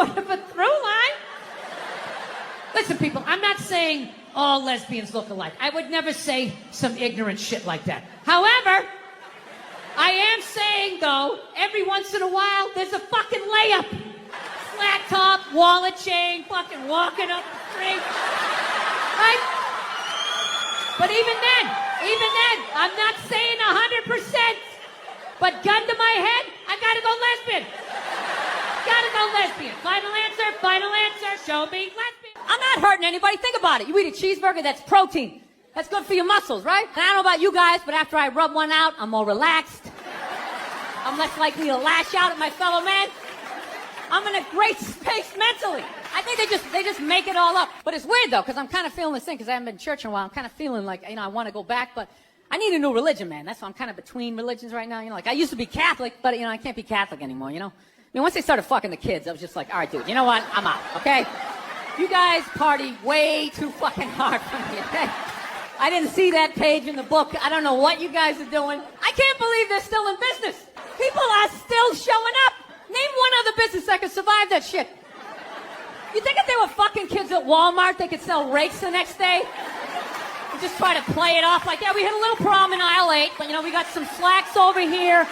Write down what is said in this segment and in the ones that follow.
sort of a through line. Listen, people, I'm not saying all lesbians look alike. I would never say some ignorant shit like that. However, I am saying, though, every once in a while, there's a fucking layup. Flat top, wallet chain, fucking walking up the street. Right? But even then, I'm not saying 100%. But gun to my head, I gotta go lesbian. Gotta go lesbian. Final answer, show me lesbian. I'm not hurting anybody. Think about it. You eat a cheeseburger, that's protein. That's good for your muscles, right? And I don't know about you guys, but after I rub one out, I'm more relaxed. I'm less likely to lash out at my fellow man. I'm in a great space mentally. I think they just make it all up. But it's weird, though, because I'm kind of feeling this thing, because I haven't been to church in a while. I'm kind of feeling like, I want to go back, but I need a new religion, man. That's why I'm kind of between religions right now. Like, I used to be Catholic, but, I can't be Catholic anymore, once they started fucking the kids, I was just like, all right, dude, you know what? I'm out, okay? You guys party way too fucking hard for me, okay? I didn't see that page in the book. I don't know what you guys are doing. I can't believe they're still in business. People are still showing up. Name one other business that could survive that shit. You think if they were fucking kids at Walmart, they could sell rakes the next day? And just try to play it off like, yeah, we had a little problem in aisle 8, but, we got some slacks over here.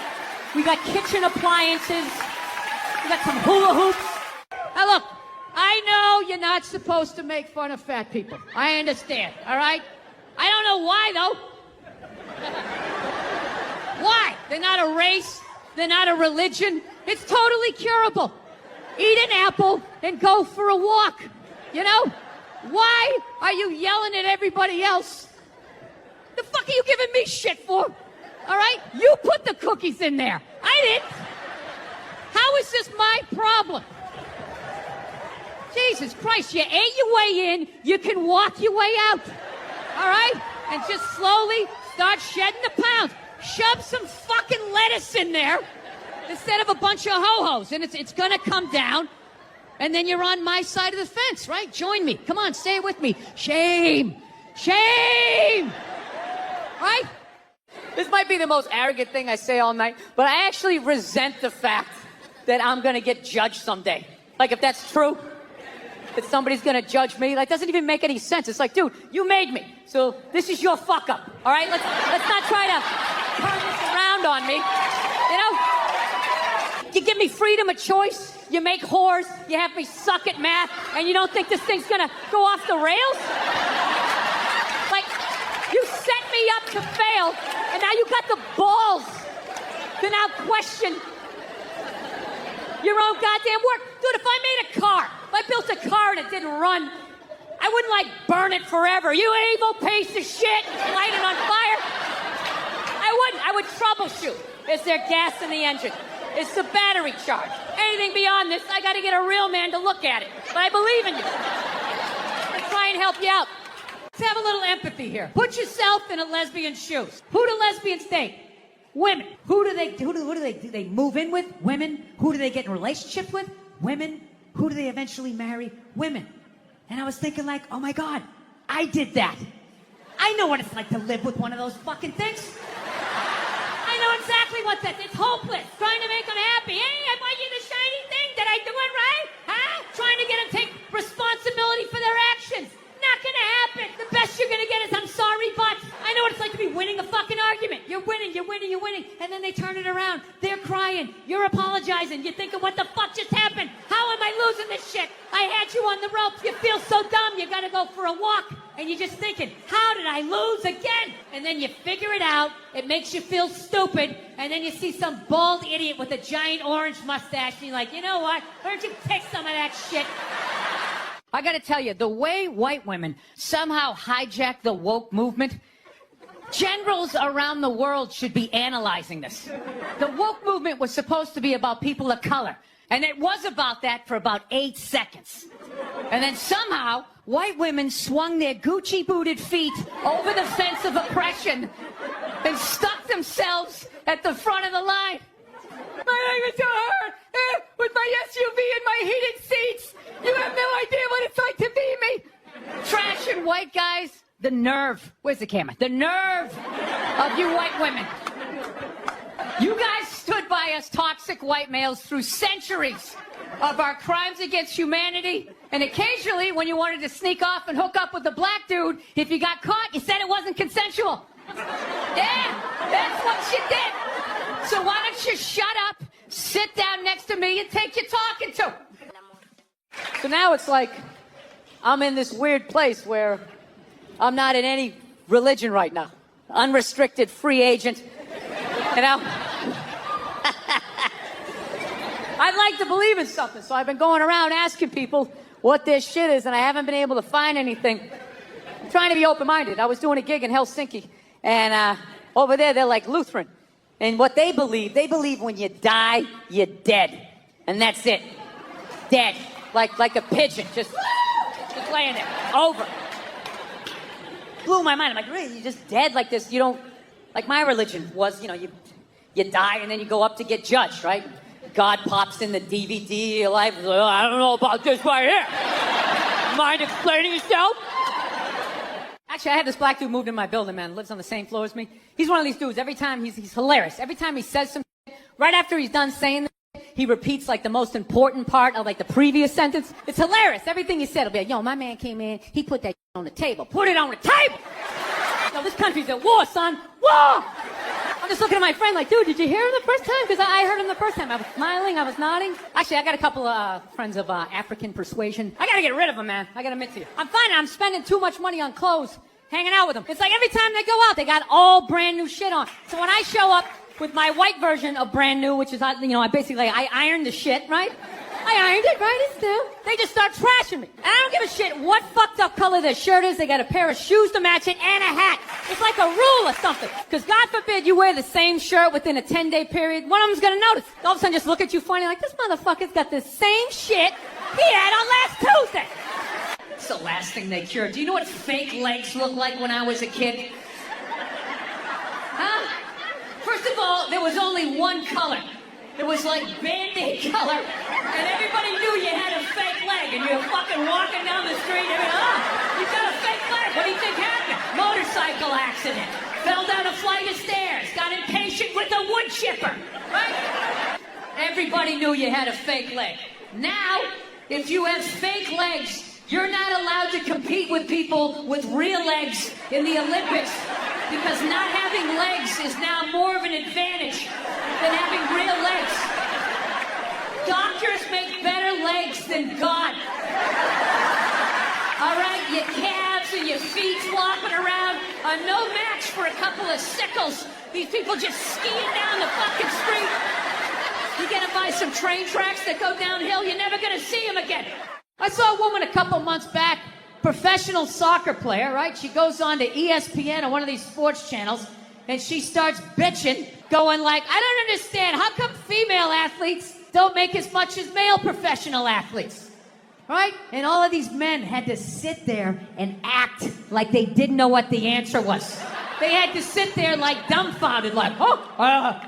We got kitchen appliances. We got some hula hoops. Now, look, I know you're not supposed to make fun of fat people. I understand, all right? I don't know why, though. Why? They're not a race. They're not a religion. It's totally curable. Eat an apple and go for a walk. Why are you yelling at everybody else? The fuck are you giving me shit for? All right? You put the cookies in there. I didn't. How is this my problem? Jesus Christ, you ate your way in, you can walk your way out. All right? And just slowly start shedding the pounds. Shove some fucking lettuce in there instead of a bunch of ho-hos, and it's gonna come down, and then you're on my side of the fence, right? Join me. Come on, say it with me. Shame. Shame. Right? This might be the most arrogant thing I say all night, but I actually resent the fact that I'm gonna get judged someday. Like, if that's true, that somebody's gonna judge me, doesn't even make any sense. It's like, dude, you made me, so this is your fuck up, all right? Let's not try to turn this around on me, You give me freedom of choice, you make whores, you have me suck at math, and you don't think this thing's gonna go off the rails? You set me up to fail, and now you got the balls to now question your own goddamn work. Dude, if I made a car, if I built a car and it didn't run, I wouldn't, burn it forever. You evil piece of shit, light it on fire. I wouldn't. I would troubleshoot. Is there gas in the engine? Is the battery charged? Anything beyond this, I got to get a real man to look at it. But I believe in you. Let's try and help you out. Let's have a little empathy here. Put yourself in a lesbian's shoes. Who do lesbians date? Women. Who do they move in with? Women. Who do they get in relationships with? Women. Who do they eventually marry? Women. And I was thinking oh my God, I did that. I know what it's like to live with one of those fucking things. I know exactly what that is. It's hopeless. Trying to make them happy. Hey, I bought you the shiny thing. Did I do it right? Huh? Trying to get them to take responsibility for their actions. Not gonna happen. The best you're gonna get is I'm sorry, but I know what it's like to be winning a fucking argument. You're winning, and then they turn it around. They're crying. You're apologizing. You're thinking, what the fuck just happened? How am I losing this shit? I had you on the ropes. You feel so dumb. You gotta go for a walk, and you're just thinking, how did I lose again? And then you figure it out. It makes you feel stupid, and then you see some bald idiot with a giant orange mustache, and you're like, you know what? Why don't you take some of that shit? I gotta tell you, the way white women somehow hijack the woke movement, generals around the world should be analyzing this. The woke movement was supposed to be about people of color, and it was about that for about 8 seconds. And then somehow, white women swung their Gucci-booted feet over the fence of oppression and stuck themselves at the front of the line. My legs are hurt with my SUV and my heated seats. You have no idea what it's like to be me. Trashing white guys. The nerve. Where's the camera? The nerve of you white women. You guys stood by us toxic white males through centuries of our crimes against humanity. And occasionally, when you wanted to sneak off and hook up with a black dude, if you got caught, you said it wasn't consensual. Yeah, that's what you did. So why don't you shut up, sit down next to me, and take your talking to? So now it's like I'm in this weird place where I'm not in any religion right now. Unrestricted free agent. You know? I'd like to believe in something, so I've been going around asking people what this shit is, and I haven't been able to find anything. I'm trying to be open-minded. I was doing a gig in Helsinki, and over there, they're like Lutheran. And what they believe when you die, you're dead. And that's it. Dead. Like a pigeon, just laying there. Over. Blew my mind. I'm like, really? You're just dead like this? You don't... Like my religion was, you know, you die and then you go up to get judged, right? God pops in the DVD, your life is like, oh, I don't know about this right here. Mind explaining yourself? Actually, I had this black dude moved in my building, man. Lives on the same floor as me. He's one of these dudes. Every time, he's hilarious. Every time he says some shit, right after he's done saying the shit, he repeats, like, the most important part of, like, the previous sentence. It's hilarious. Everything he said will be like, yo, my man came in, he put that shit on the table. Put it on the table! Yo, this country's at war, son. War! I'm just looking at my friend like, dude, did you hear him the first time? Because I heard him the first time. I was smiling, I was nodding. Actually, I got a couple of friends of African persuasion. I gotta get rid of them, man. I gotta admit to you. I'm finding I'm spending too much money on clothes, hanging out with them. It's like every time they go out, they got all brand new shit on. So when I show up with my white version of brand new, which is, you know, I ironed the shit, right? I ironed it, right? It's new. They just start trashing me. And I don't give a shit what fucked up color their shirt is. They got a pair of shoes to match it and a hat. It's like a rule or something. Because God forbid you wear the same shirt within a 10-day period. One of them's going to notice. All of a sudden just look at you funny like, this motherfucker's got the same shit he had on last Tuesday. It's the last thing they cured. Do you know what fake legs looked like when I was a kid? Huh? First of all, there was only one color. It was like Band-Aid color, and everybody knew you had a fake leg, and you're fucking walking down the street, and you got a fake leg. What do you think happened? Motorcycle accident. Fell down a flight of stairs. Got impatient with a wood chipper. Right? Everybody knew you had a fake leg. Now, if you have fake legs, you're not allowed to compete with people with real legs in the Olympics, because not having legs is now more of an advantage than having real legs. Doctors make better legs than God. All right, your calves and your feet flopping around are no match for a couple of sickles. These people just skiing down the fucking street. You gonna buy some train tracks that go downhill, you're never gonna see them again. I saw a woman a couple months back, professional soccer player, right? She goes on to ESPN or one of these sports channels, and she starts bitching, going like, I don't understand, how come female athletes don't make as much as male professional athletes? Right? And all of these men had to sit there and act like they didn't know what the answer was. They had to sit there like dumbfounded, like, I don't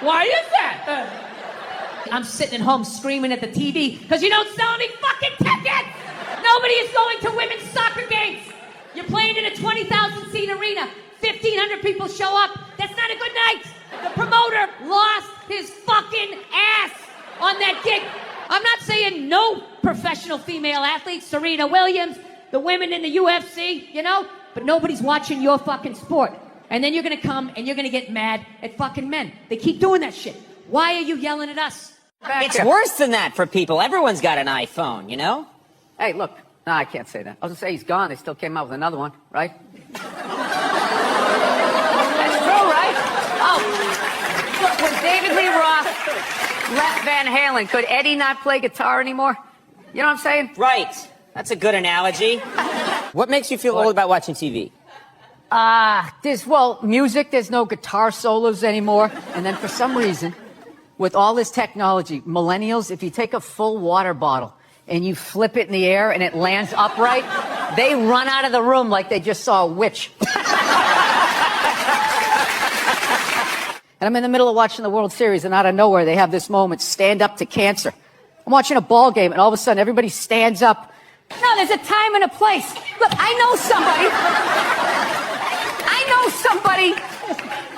know. Why is that? I'm sitting at home screaming at the TV because you don't sell any fucking tickets! Nobody is going to women's soccer games! You're playing in a 20,000 seat arena. 1,500 people show up. That's not a good night. The promoter lost his fucking ass on that gig. I'm not saying no professional female athletes, Serena Williams, the women in the UFC, you know, but nobody's watching your fucking sport. And then you're gonna come and you're gonna get mad at fucking men. They keep doing that shit. Why are you yelling at us? It's worse than that for people. Everyone's got an iPhone, you know? Hey, look. No, I can't say that. I was going to say he's gone. They still came out with another one, right? That's true, right? Oh, look, when David Lee Roth left Van Halen, could Eddie not play guitar anymore? You know what I'm saying? Right. That's a good analogy. What makes you feel old about watching TV? Well, music, there's no guitar solos anymore. And then for some reason, with all this technology, millennials, if you take a full water bottle and you flip it in the air and it lands upright, they run out of the room like they just saw a witch. And I'm in the middle of watching the World Series, and out of nowhere, they have this moment, stand up to cancer. I'm watching a ball game, and all of a sudden, everybody stands up. No, there's a time and a place. Look, I know somebody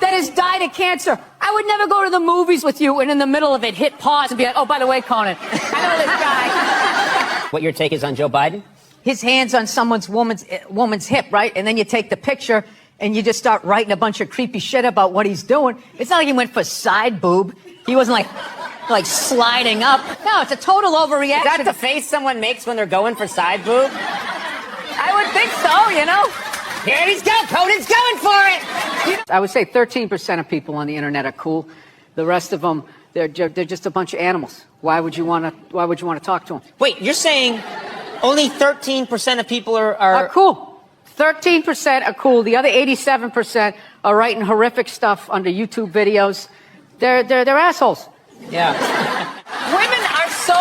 that has died of cancer. I would never go to the movies with you and in the middle of it hit pause and be like, oh, by the way, Conan, I know this guy. What your take is on Joe Biden? His hand's on someone's woman's hip, right? And then you take the picture and you just start writing a bunch of creepy shit about what he's doing. It's not like he went for side boob. He wasn't like sliding up. No, it's a total overreaction. Is that the face someone makes when they're going for side boob? I would think so, you know. Here he's going. Conan's going for it. I would say 13% of people on the internet are cool. The rest of them, they're just a bunch of animals. Why would you want to talk to them? Wait, you're saying only 13% of people are cool. 13% are cool. The other 87% are writing horrific stuff under YouTube videos. They're assholes. Yeah. Women are so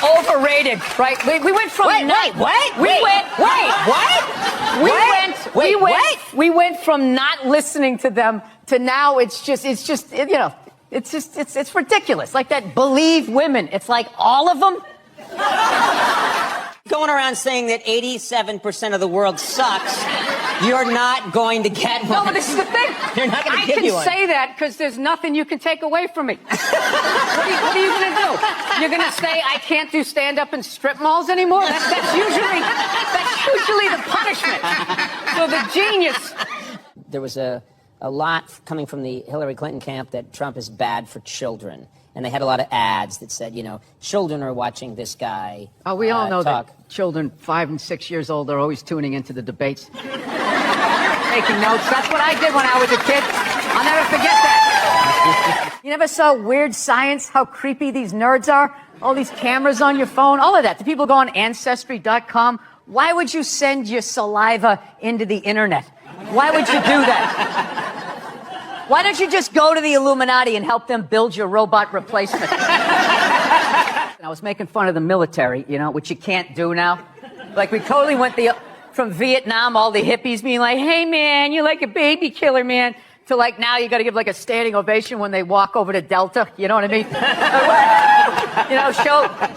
overrated, right? We went from we went from not listening to them to now it's ridiculous. Like that believe women. It's like all of them. Going around saying that 87% of the world sucks, you're not going to get one. No, but this is the thing. They're not going to give you one. I can say that because there's nothing you can take away from me. What are you going to do? You're going to say I can't do stand-up in strip malls anymore? That's usually the punishment. So the genius. There was a lot coming from the Hillary Clinton camp that Trump is bad for children. And they had a lot of ads that said, children are watching this guy. Oh, we all know talk. that children 5 and 6 years old are always tuning into the debates. Taking notes. That's what I did when I was a kid. I'll never forget that. You never saw Weird Science, how creepy these nerds are? All these cameras on your phone, all of that. The people go on Ancestry.com. Why would you send your saliva into the internet? Why would you do that? Why don't you just go to the Illuminati and help them build your robot replacement? I was making fun of the military, which you can't do now. Like, we totally went from Vietnam, all the hippies being like, hey, man, you're like a baby killer, man, to like now you got to give like a standing ovation when they walk over to Delta. You know what I mean?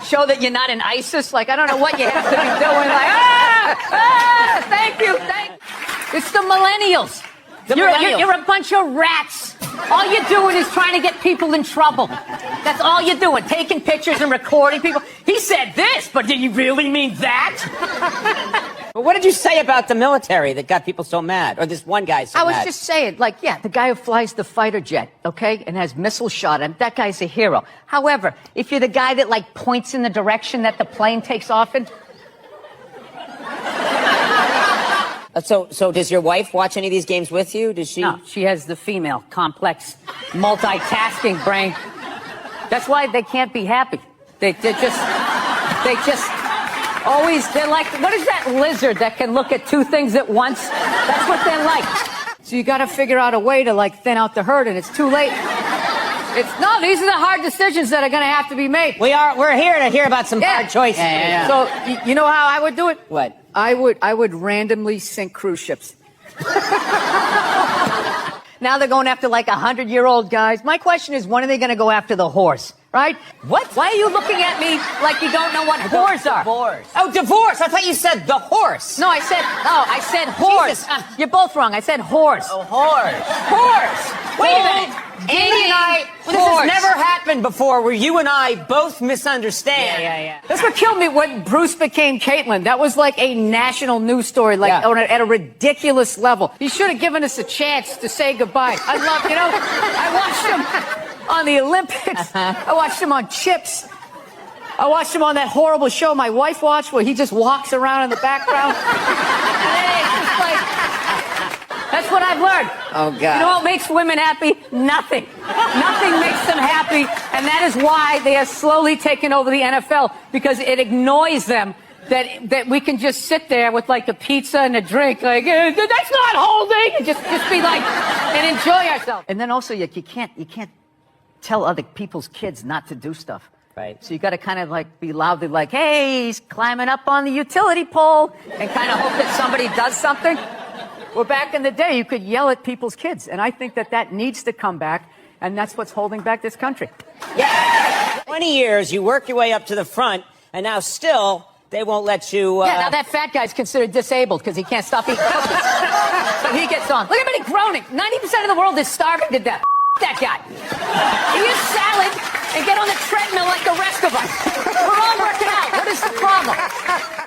Show that you're not in ISIS. Like, I don't know what you have to be doing. Like, thank you. It's the millennials. You're a bunch of rats. All you're doing is trying to get people in trouble. That's all you're doing, taking pictures and recording people. He said this, but did you really mean that? But what did you say about the military that got people so mad? Or this one guy so mad? I was just saying, the guy who flies the fighter jet, okay, and has missile shot at him, that guy's a hero. However, if you're the guy that, points in the direction that the plane takes off in... So does your wife watch any of these games with you? Does she? No, she has the female, complex, multitasking brain. That's why they can't be happy. They just always, they're like, what is that lizard that can look at two things at once? That's what they're like. So you got to figure out a way to, thin out the herd, and it's too late. These are the hard decisions that are going to have to be made. We're here to hear about some hard choices. Yeah. So, you know how I would do it? What? I would randomly sink cruise ships. Now they're going after 100-year-old guys. My question is, when are they going to go after the horse? Right? What? Why are you looking at me like you don't know what whores are? Divorce. Oh, divorce. I thought you said the horse. No, I said horse. You're both wrong. I said horse. Oh, horse. Horse. Wait a minute. Andy and I, this has never happened before where you and I both misunderstand. Yeah. That's what killed me when Bruce became Caitlyn. That was like a national news story, at a ridiculous level. He should have given us a chance to say goodbye. I watched him on the Olympics. I watched him on Chips. I watched him on that horrible show my wife watched where he just walks around in the background. That's what I've learned. Oh, God. You know what makes women happy? Nothing. Nothing makes them happy, and that is why they are slowly taking over the NFL, because it annoys them that we can just sit there with a pizza and a drink, that's not holding, and just be and enjoy ourselves. And then also you can't tell other people's kids not to do stuff. Right. So you got to kind of be loudly hey, he's climbing up on the utility pole, and kind of hope that somebody does something. Well, back in the day, you could yell at people's kids, and I think that needs to come back, and that's what's holding back this country. Yeah. 20 years, you work your way up to the front, and now still they won't let you... Yeah, now that fat guy's considered disabled because he can't stop eating cookies. So he gets on. Look at him groaning. 90% of the world is starving to death. That guy. Eat a salad and get on the treadmill like the rest of us. We're all working out. What is the problem?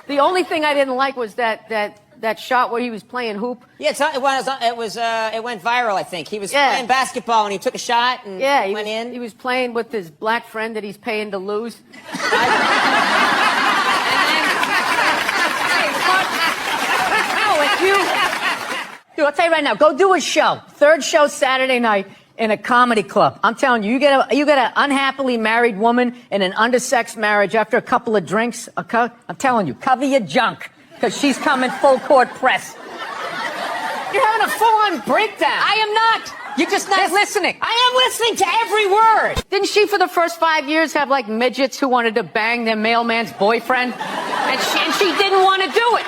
The only thing I didn't like was that shot where he was playing hoop. Yeah, it went viral, I think. He was playing basketball and he took a shot and went in. He was playing with his black friend that he's paying to lose. Dude, I'll tell you right now, go do a show. Third show Saturday night in a comedy club. I'm telling you, you get an unhappily married woman in an undersexed marriage after a couple of drinks. Okay? I'm telling you, cover your junk, because she's coming full court press. You're having a full-on breakdown. I am not. You're just not listening. I am listening to every word. Didn't she, for the first 5 years, have like midgets who wanted to bang their mailman's boyfriend? And she didn't want to do it.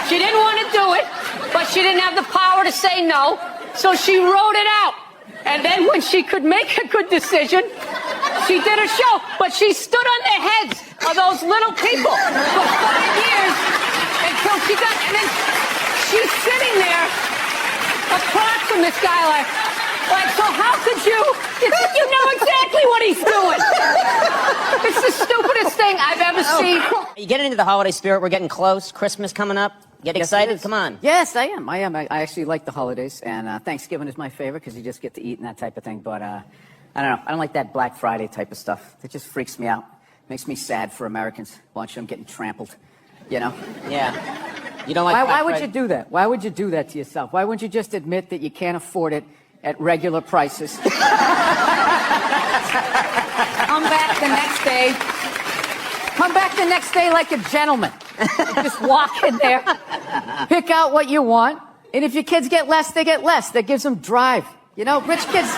She didn't want to do it, but she didn't have the power to say no, so she wrote it out. And then when she could make a good decision, she did a show. But she stood on the heads of those little people for 5 years until she got... And then she's sitting there across from this guy like, so how could you... You know exactly what he's doing. It's the stupidest thing I've ever seen. Are you getting into the holiday spirit? We're getting close. Christmas coming up. Get excited? Come on. Yes, I am. I actually like the holidays, and Thanksgiving is my favorite because you just get to eat and that type of thing. But I don't know. I don't like that Black Friday type of stuff. It just freaks me out. Makes me sad for Americans watching them getting trampled. You know? Yeah. You don't like. Why would you do that? Why would you do that to yourself? Why wouldn't you just admit that you can't afford it at regular prices? Come back the next day. Come back the next day like a gentleman. Just walk in there, pick out what you want, and if your kids get less, they get less. That gives them drive. You know, rich kids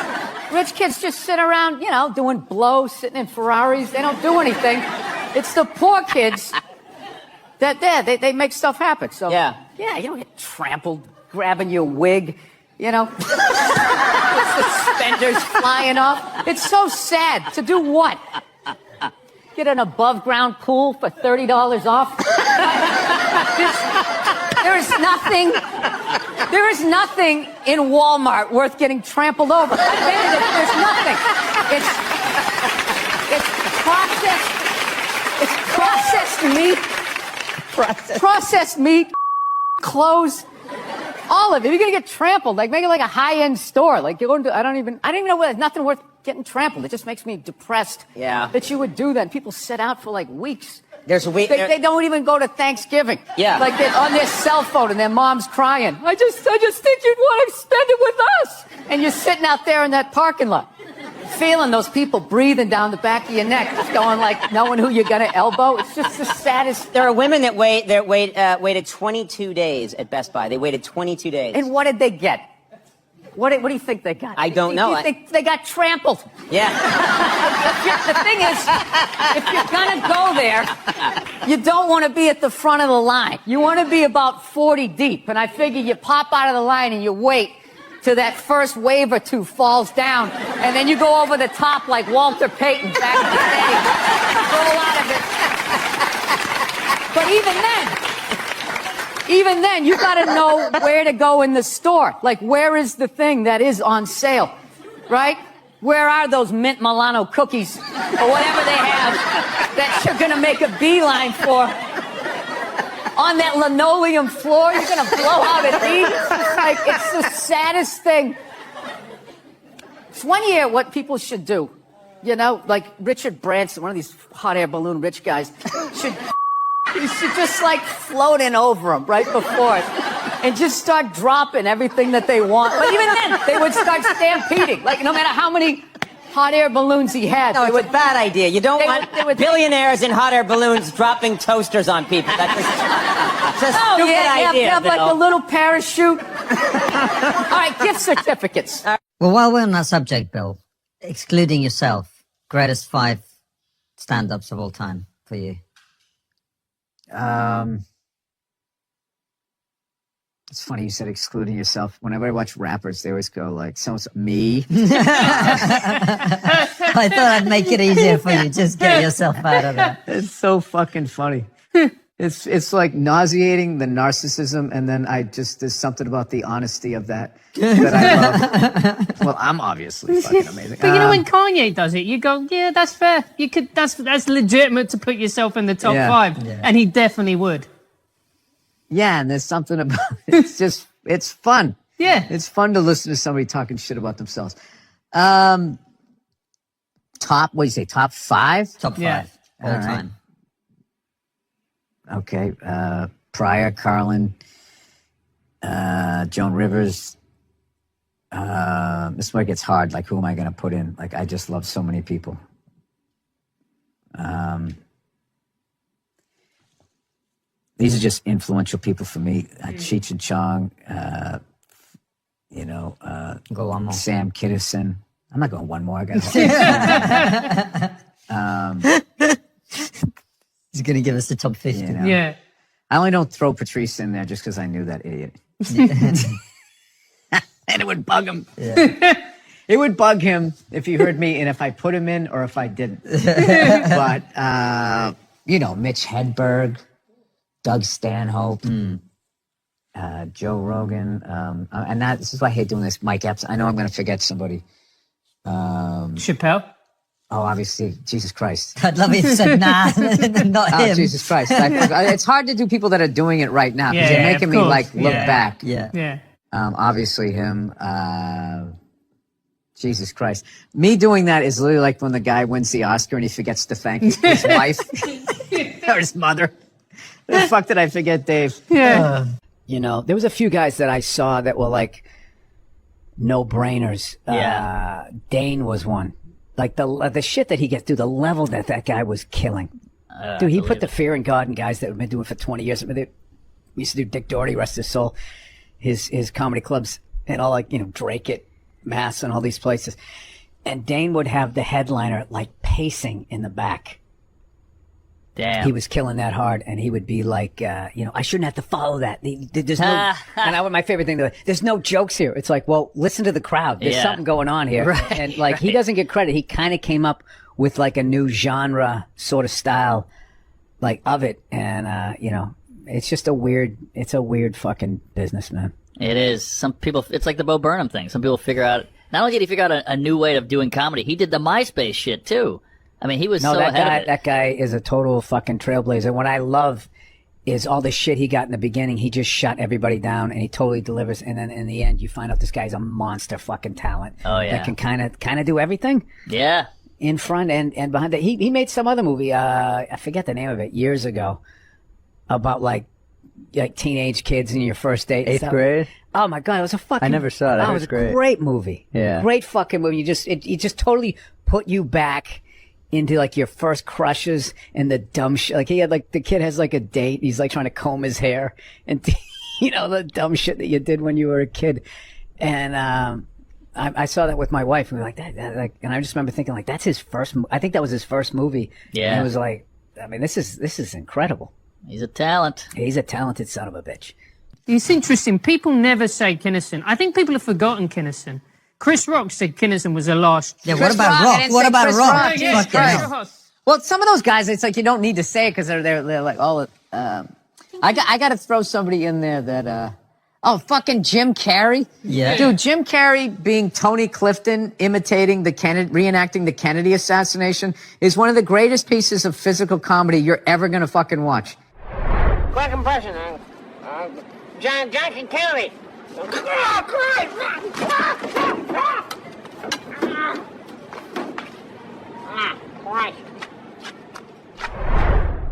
just sit around, you know, doing blow, sitting in Ferraris. They don't do anything. It's the poor kids that they make stuff happen. So yeah, you don't get trampled, grabbing your wig, you know, suspenders flying off. It's so sad. To do what? Get an above-ground pool for $30 off. There is nothing in Walmart worth getting trampled over. There's nothing. It's processed meat, clothes, all of it. You're gonna get trampled. Like, make it like a high-end store. Like, you're going to, I don't even know where. There's nothing worth getting trampled. It just makes me depressed. Yeah. That you would do that. And people sit out for like weeks. There's a week. They don't even go to Thanksgiving. Yeah. Like they're on their cell phone and their mom's crying. I just think you'd want to spend it with us. And you're sitting out there in that parking lot, feeling those people breathing down the back of your neck, just going like, knowing who you're gonna elbow. It's just the saddest. There are women that waited 22 days at Best Buy. They waited 22 days. And what did they get? What do you think they got? I don't know. They got trampled. Yeah. The thing is, if you're gonna go there, you don't want to be at the front of the line. You want to be about 40 deep. And I figure you pop out of the line and you wait till that first wave or two falls down, and then you go over the top like Walter Payton back in the day. Roll out of it. But even then, you got to know where to go in the store. Like, where is the thing that is on sale, right? Where are those mint Milano cookies or whatever they have that you're going to make a beeline for? On that linoleum floor, you're going to blow out at these? It's the saddest thing. It's one year what people should do. You know, like Richard Branson, one of these hot air balloon rich guys, you should just like float in over them right before it and just start dropping everything that they want. But even then, they would start stampeding. Like, no matter how many hot air balloons he had. No, it's a bad idea. You don't want billionaires in hot air balloons dropping toasters on people. That's a stupid idea. You have like a little parachute. All right, gift certificates. Well, while we're on that subject, Bill, excluding yourself, greatest 5 stand-ups of all time for you. It's funny you said excluding yourself. Whenever I watch rappers, they always go like, so me. I thought I'd make it easier for you. Just get yourself out of that. It's so fucking funny. It's like nauseating, the narcissism, and then there's something about the honesty of that I love. Well, I'm obviously fucking amazing. But you know, when Kanye does it, you go, yeah, that's fair. That's legitimate to put yourself in the top 5. Yeah. And he definitely would. Yeah, and there's something about it's fun. Yeah. It's fun to listen to somebody talking shit about themselves. Top 5? Top 5 Yeah. all All right. time. Okay. Pryor, Carlin, Joan Rivers. This is where it gets hard. Like, who am I going to put in? Like, I just love so many people. These are just influential people for me. Cheech and Chong, Go on more. Sam Kinison. I'm not going one more. I got He's going to give us the top 50. You know. Yeah. I only don't throw Patrice in there just because I knew that idiot. And it would bug him. Yeah. It would bug him if he heard me and if I put him in or if I didn't. But, Mitch Hedberg, Doug Stanhope, Joe Rogan. This is why I hate doing this, Mike Epps. I know I'm going to forget somebody. Chappelle. Oh, obviously, Jesus Christ. I'd love it if you said, nah, not Oh, him. Jesus Christ. It's hard to do people that are doing it right now because Yeah, you're making of me course. look Yeah. back. Yeah. Yeah. Obviously him. Jesus Christ. Me doing that is literally like when the guy wins the Oscar and he forgets to thank his wife or his mother. The fuck did I forget, Dave? Yeah. There was a few guys that I saw that were like no-brainers. Yeah. Dane was one. Like the shit that he gets through, the level that guy was killing. Dude, he put the fear in God in guys that have been doing it for 20 years. I mean, we used to do Dick Doherty, rest his soul, his comedy clubs and all, like, Drake at Mass and all these places. And Dane would have the headliner like pacing in the back. Damn. He was killing that hard, and he would be like, I shouldn't have to follow that. There's no, and my favorite thing, there's no jokes here. It's like, well, listen to the crowd. There's something going on here. Right, And like, he doesn't get credit. He kind of came up with like a new genre sort of style, like of it. And, it's just it's a weird fucking business, man. It is. Some people, it's like the Bo Burnham thing. Some people figure out, not only did he figure out a new way of doing comedy, he did the MySpace shit too. I mean, he was so ahead of it. That guy is a total fucking trailblazer. What I love is all the shit he got in the beginning. He just shut everybody down, and he totally delivers. And then in the end, you find out this guy's a monster fucking talent. Oh, yeah. That can kind of do everything Yeah. in front and behind. That he made some other movie. I forget the name of it, years ago, about like teenage kids in your first date. Eighth grade? Oh my god, it was a fucking. I never saw it. Oh, it was a great movie. Yeah. Great fucking movie. It just totally put you back into like your first crushes and the dumb shit. Like he had like the kid has like a date. He's like trying to comb his hair and the dumb shit that you did when you were a kid. And I saw that with my wife. And we were like that like, and I just remember thinking like that's his first. I think that was his first movie. Yeah. And it was like, I mean, this is incredible. He's a talent. He's a talented son of a bitch. It's interesting. People never say Kinison. I think people have forgotten Kinison. Chris Rock said Kinison was a lost. Yeah, Chris what about Rock, I Rock? didn't What say about Chris Rock? Rock. Yeah, Fucking Chris hell. Rock. Well, some of those guys, it's like you don't need to say it because they're like all. I got to throw somebody in there that. Fucking Jim Carrey. Yeah. Dude, Jim Carrey being Tony Clifton, imitating reenacting the Kennedy assassination is one of the greatest pieces of physical comedy you're ever gonna fucking watch. Quick impression, John Johnson Kennedy. Christ.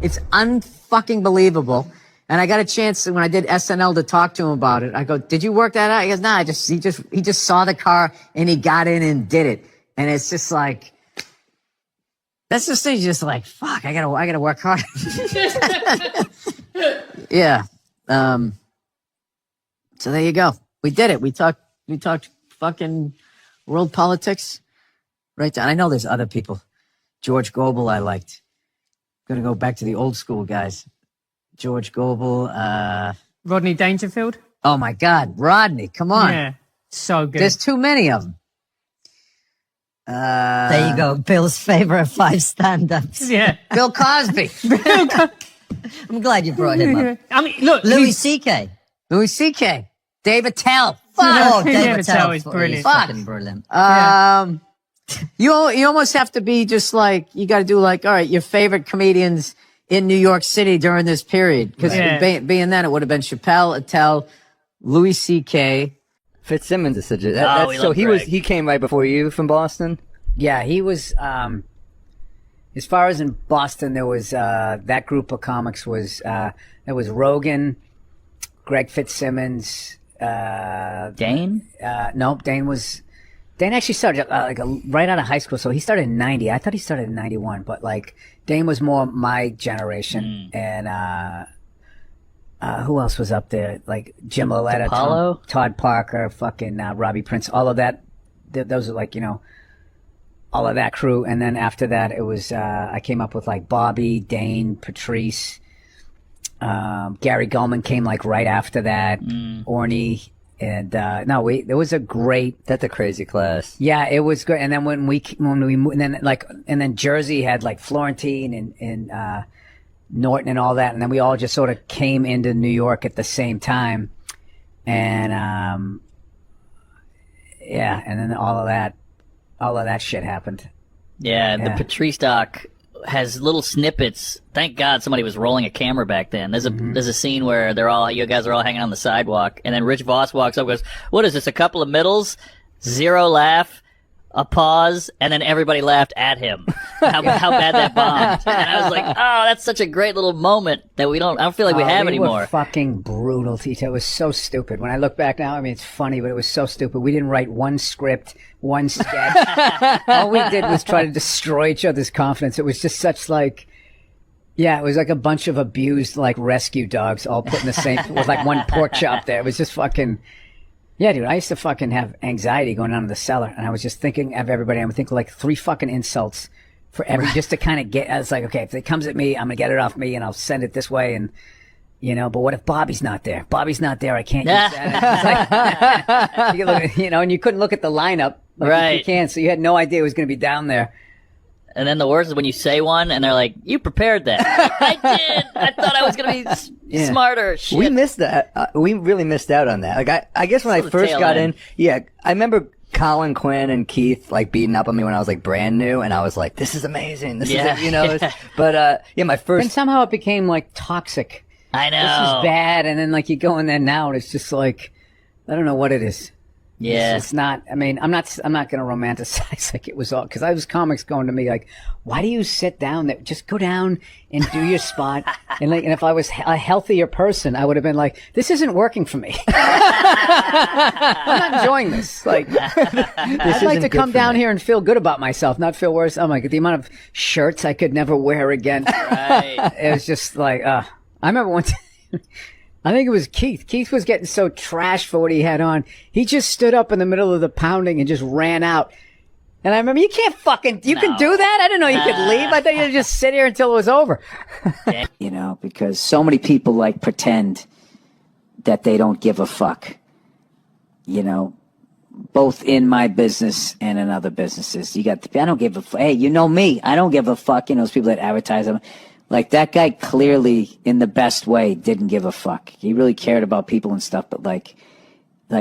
It's unfucking believable. And I got a chance when I did SNL to talk to him about it. I go, "Did you work that out?" He goes, "Nah, he just saw the car and he got in and did it." And it's just like, that's just thing. Just like, fuck, I gotta work hard. Yeah. So there you go. We did it. We talked fucking world politics right down. I know there's other people. George Gobel I liked. Gonna go back to the old school guys. George Gobel. Rodney Dangerfield. Oh my God, Rodney! Come on. Yeah, so good. There's too many of them. There you go. Bill's favorite 5 stand-ups. Yeah. Bill Cosby. I'm glad you brought him up. I mean, look, Louis he's- C.K. Louis C.K. Dave Attell. Oh, David David Attell Attell is brilliant. He's fucking brilliant. You almost have to be just like, you got to do like, all right, your favorite comedians in New York City during this period. Because being then, it would have been Chappelle, Attell, Louis C.K. Fitzsimmons is such a. We So love he Greg. he came right before you from Boston. Yeah, he was, as far as in Boston, there was, that group of comics was, there was Rogan, Greg Fitzsimmons, Dane? nope, Dane actually started right out of high school, so he started in 90. I thought he started in 91, but like Dane was more my generation. And who else was up there? Like Jim Loletta, Apollo? Todd Parker, fucking Robbie Prince, all of that. Those are like, all of that crew. And then after that, it was I came up with like Bobby, Dane, Patrice, Gary Gulman came like right after that, Orny. And there was a great. That's a crazy class. Yeah, it was good. And then when we moved, and then Jersey had like Florentine and Norton and all that, and then we all just sort of came into New York at the same time, and and then all of that shit happened. Yeah, the Patrice doc has little snippets. Thank God somebody was rolling a camera back then. There's a scene where you guys are all hanging on the sidewalk, and then Rich Voss walks up and goes, "What is this? A couple of middles? Zero laugh, a pause," and then everybody laughed at him. How bad that bombed. And I was like, oh, that's such a great little moment that I don't feel like we have we anymore. were fucking brutal to each other. It was so stupid. When I look back now, I mean, it's funny, but it was so stupid. We didn't write one script, one sketch. All we did was try to destroy each other's confidence. It was just such like, yeah, it was like a bunch of abused like rescue dogs all put in the same, with like one pork chop there. It was just fucking, yeah, dude, I used to fucking have anxiety going down to the cellar, and I was just thinking of everybody. I would think like 3 fucking insults for every, just to kind of get, I was like, okay, if it comes at me, I'm going to get it off me and I'll send it this way. And, but what if Bobby's not there? Bobby's not there. I can't use that. It's like, you look, and you couldn't look at the lineup. Like Right. You can. So you had no idea it was going to be down there. And then the worst is when you say one and they're like, "You prepared that." I did. I thought I was going to be smarter. Shit. We missed that. We really missed out on that. Like I guess when I the first tail got end. in, yeah, I remember Colin Quinn and Keith like beating up on me when I was like brand new, and I was like, "This is amazing. This is it," But my And first. somehow it became like toxic. I know. This is bad. And then like you go in there now and it's just like, I don't know what it is. Yeah. It's not, I mean, I'm not going to romanticize like it was all, because I was comics going to me like, why do you sit down there? Just go down and do your spot. And if I was a healthier person, I would have been like, this isn't working for me. I'm not enjoying this. Like, I'd like to come down here and feel good about myself, not feel worse. Oh my God, the amount of shirts I could never wear again. Right. It was just like, I remember one time, I think it was Keith. Keith was getting so trashed for what he had on. He just stood up in the middle of the pounding and just ran out. And I remember, you can't fucking, you can do that? I didn't know you could leave. I thought you'd just sit here until it was over. Because so many people like pretend that they don't give a fuck. Both in my business and in other businesses. I don't give a fuck. Hey, you know me. I don't give a fuck. Those people that advertise them. Like, that guy clearly, in the best way, didn't give a fuck. He really cared about people and stuff, but like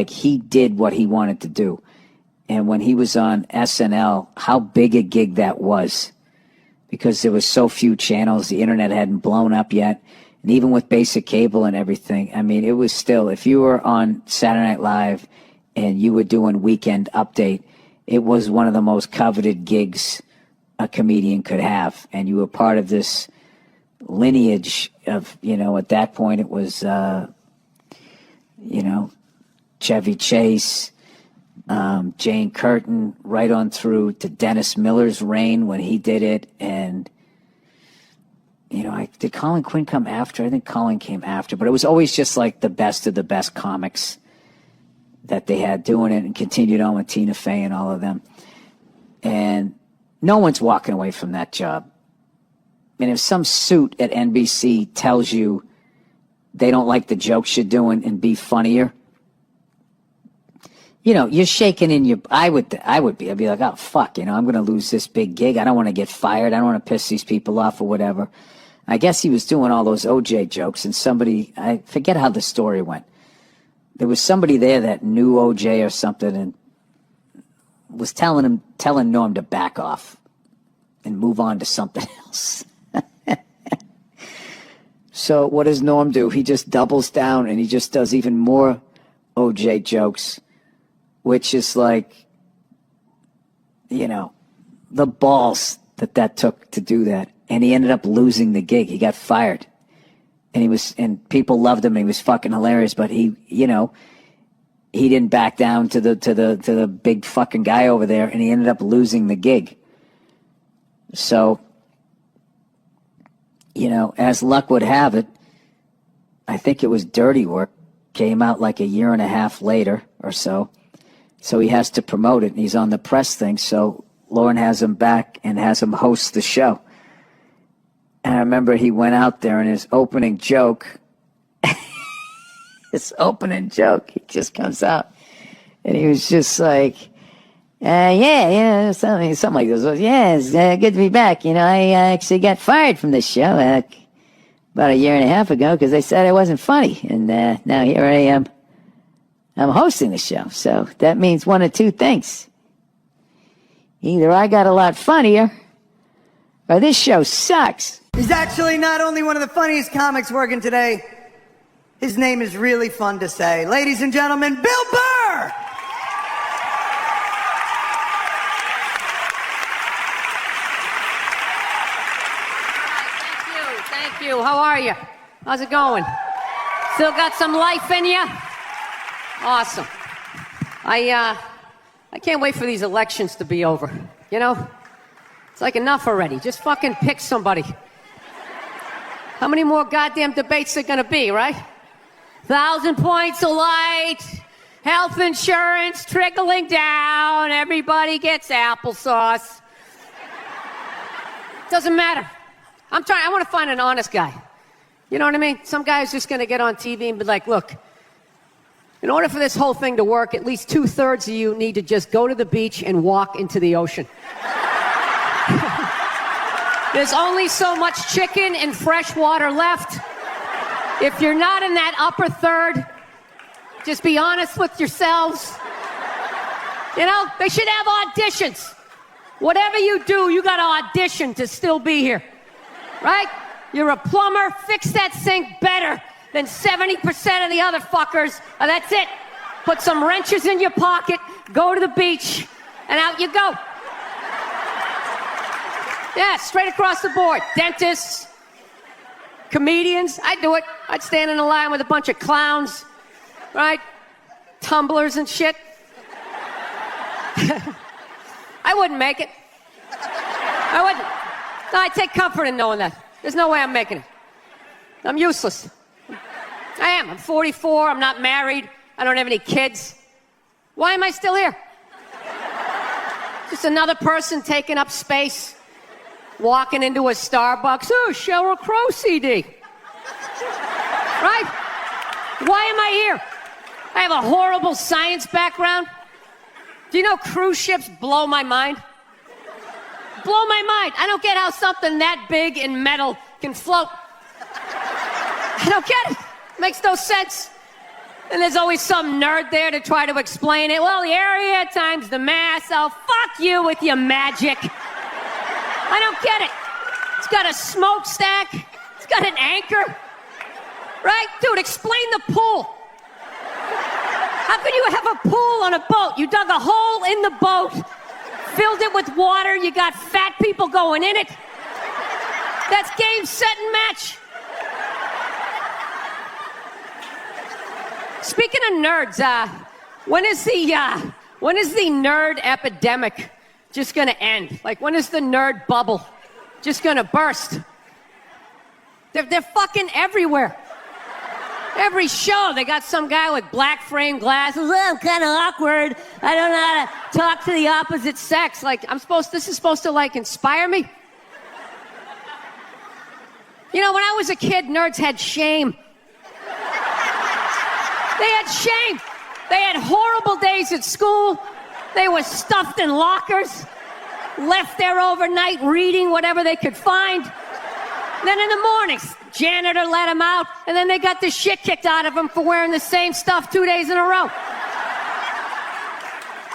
he did what he wanted to do. And when he was on SNL, how big a gig that was. Because there was so few channels, the internet hadn't blown up yet. And even with basic cable and everything, I mean, it was still, if you were on Saturday Night Live and you were doing Weekend Update, it was one of the most coveted gigs a comedian could have. And you were part of this lineage of, at that point it was, Chevy Chase, Jane Curtin, right on through to Dennis Miller's reign when he did it. And, did Colin Quinn come after? I think Colin came after, but it was always just like the best of the best comics that they had doing it, and continued on with Tina Fey and all of them. And no one's walking away from that job. And if some suit at NBC tells you they don't like the jokes you're doing and be funnier, you're shaking in your, I'd be like, oh fuck, I'm going to lose this big gig. I don't want to get fired. I don't want to piss these people off or whatever. I guess he was doing all those OJ jokes, and somebody, I forget how the story went. There was somebody there that knew OJ or something and was telling Norm to back off and move on to something else. So what does Norm do? He just doubles down and he just does even more OJ jokes, which is like, you know, the balls that took to do that. And he ended up losing the gig. He got fired. And people loved him. He was fucking hilarious, but he didn't back down to the big fucking guy over there, and he ended up losing the gig. So, you know, as luck would have it, I think it was Dirty Work, came out like a year and a half later or so. So he has to promote it, and he's on the press thing. So Lauren has him back and has him host the show. And I remember he went out there, and his opening joke, he just comes out. And he was just like, something like this. Yeah, it's good to be back. You know, I actually got fired from this show about a year and a half ago because they said I wasn't funny. And now here I am. I'm hosting the show. So that means one of two things. Either I got a lot funnier or this show sucks. He's actually not only one of the funniest comics working today, his name is really fun to say. Ladies and gentlemen, Bill Burr! Thank you. How are you? How's it going? Still got some life in you? Awesome. I can't wait for these elections to be over. You know? It's like enough already. Just fucking pick somebody. How many more goddamn debates are gonna be, right? 1,000 points of light, health insurance trickling down, everybody gets applesauce. Doesn't matter. I want to find an honest guy. You know what I mean? Some guy's just gonna get on TV and be like, look, in order for this whole thing to work, at least 2/3 of you need to just go to the beach and walk into the ocean. There's only so much chicken and fresh water left. If you're not in that upper third, just be honest with yourselves. You know, they should have auditions. Whatever you do, you got to audition to still be here. Right? You're a plumber, fix that sink better than 70% of the other fuckers. That's it. Put some wrenches in your pocket, go to the beach, and out you go. Yeah, straight across the board. Dentists, comedians, I'd do it. I'd stand in a line with a bunch of clowns, right? Tumblers and shit. I wouldn't make it. I wouldn't. No, I take comfort in knowing that. There's no way I'm making it. I'm useless. I am. I'm 44. I'm not married. I don't have any kids. Why am I still here? Just another person taking up space. Walking into a Starbucks, oh, Sheryl Crow CD. Right? Why am I here? I have a horrible science background. Do you know cruise ships blow my mind? Blow my mind. I don't get how something that big and metal can float. I don't get it. Makes no sense. And there's always some nerd there to try to explain it. Well, the area times the mass. Oh, fuck you with your magic. I don't get it. It's got a smokestack. It's got an anchor. Right? Dude, explain the pool. How can you have a pool on a boat? You dug a hole in the boat, filled it with water, you got fat people going in it. That's game, set, and match. Speaking of nerds, when is the nerd epidemic just gonna end? Like, when is the nerd bubble just gonna burst? They're fucking everywhere. Every show, they got some guy with black frame glasses. Oh, I'm kind of awkward. I don't know how to talk to the opposite sex. Like, this is supposed to, like, inspire me? You know, when I was a kid, nerds had shame. They had shame. They had horrible days at school. They were stuffed in lockers, left there overnight reading whatever they could find. Then in the mornings, janitor let him out, and then they got the shit kicked out of him for wearing the same stuff 2 days in a row.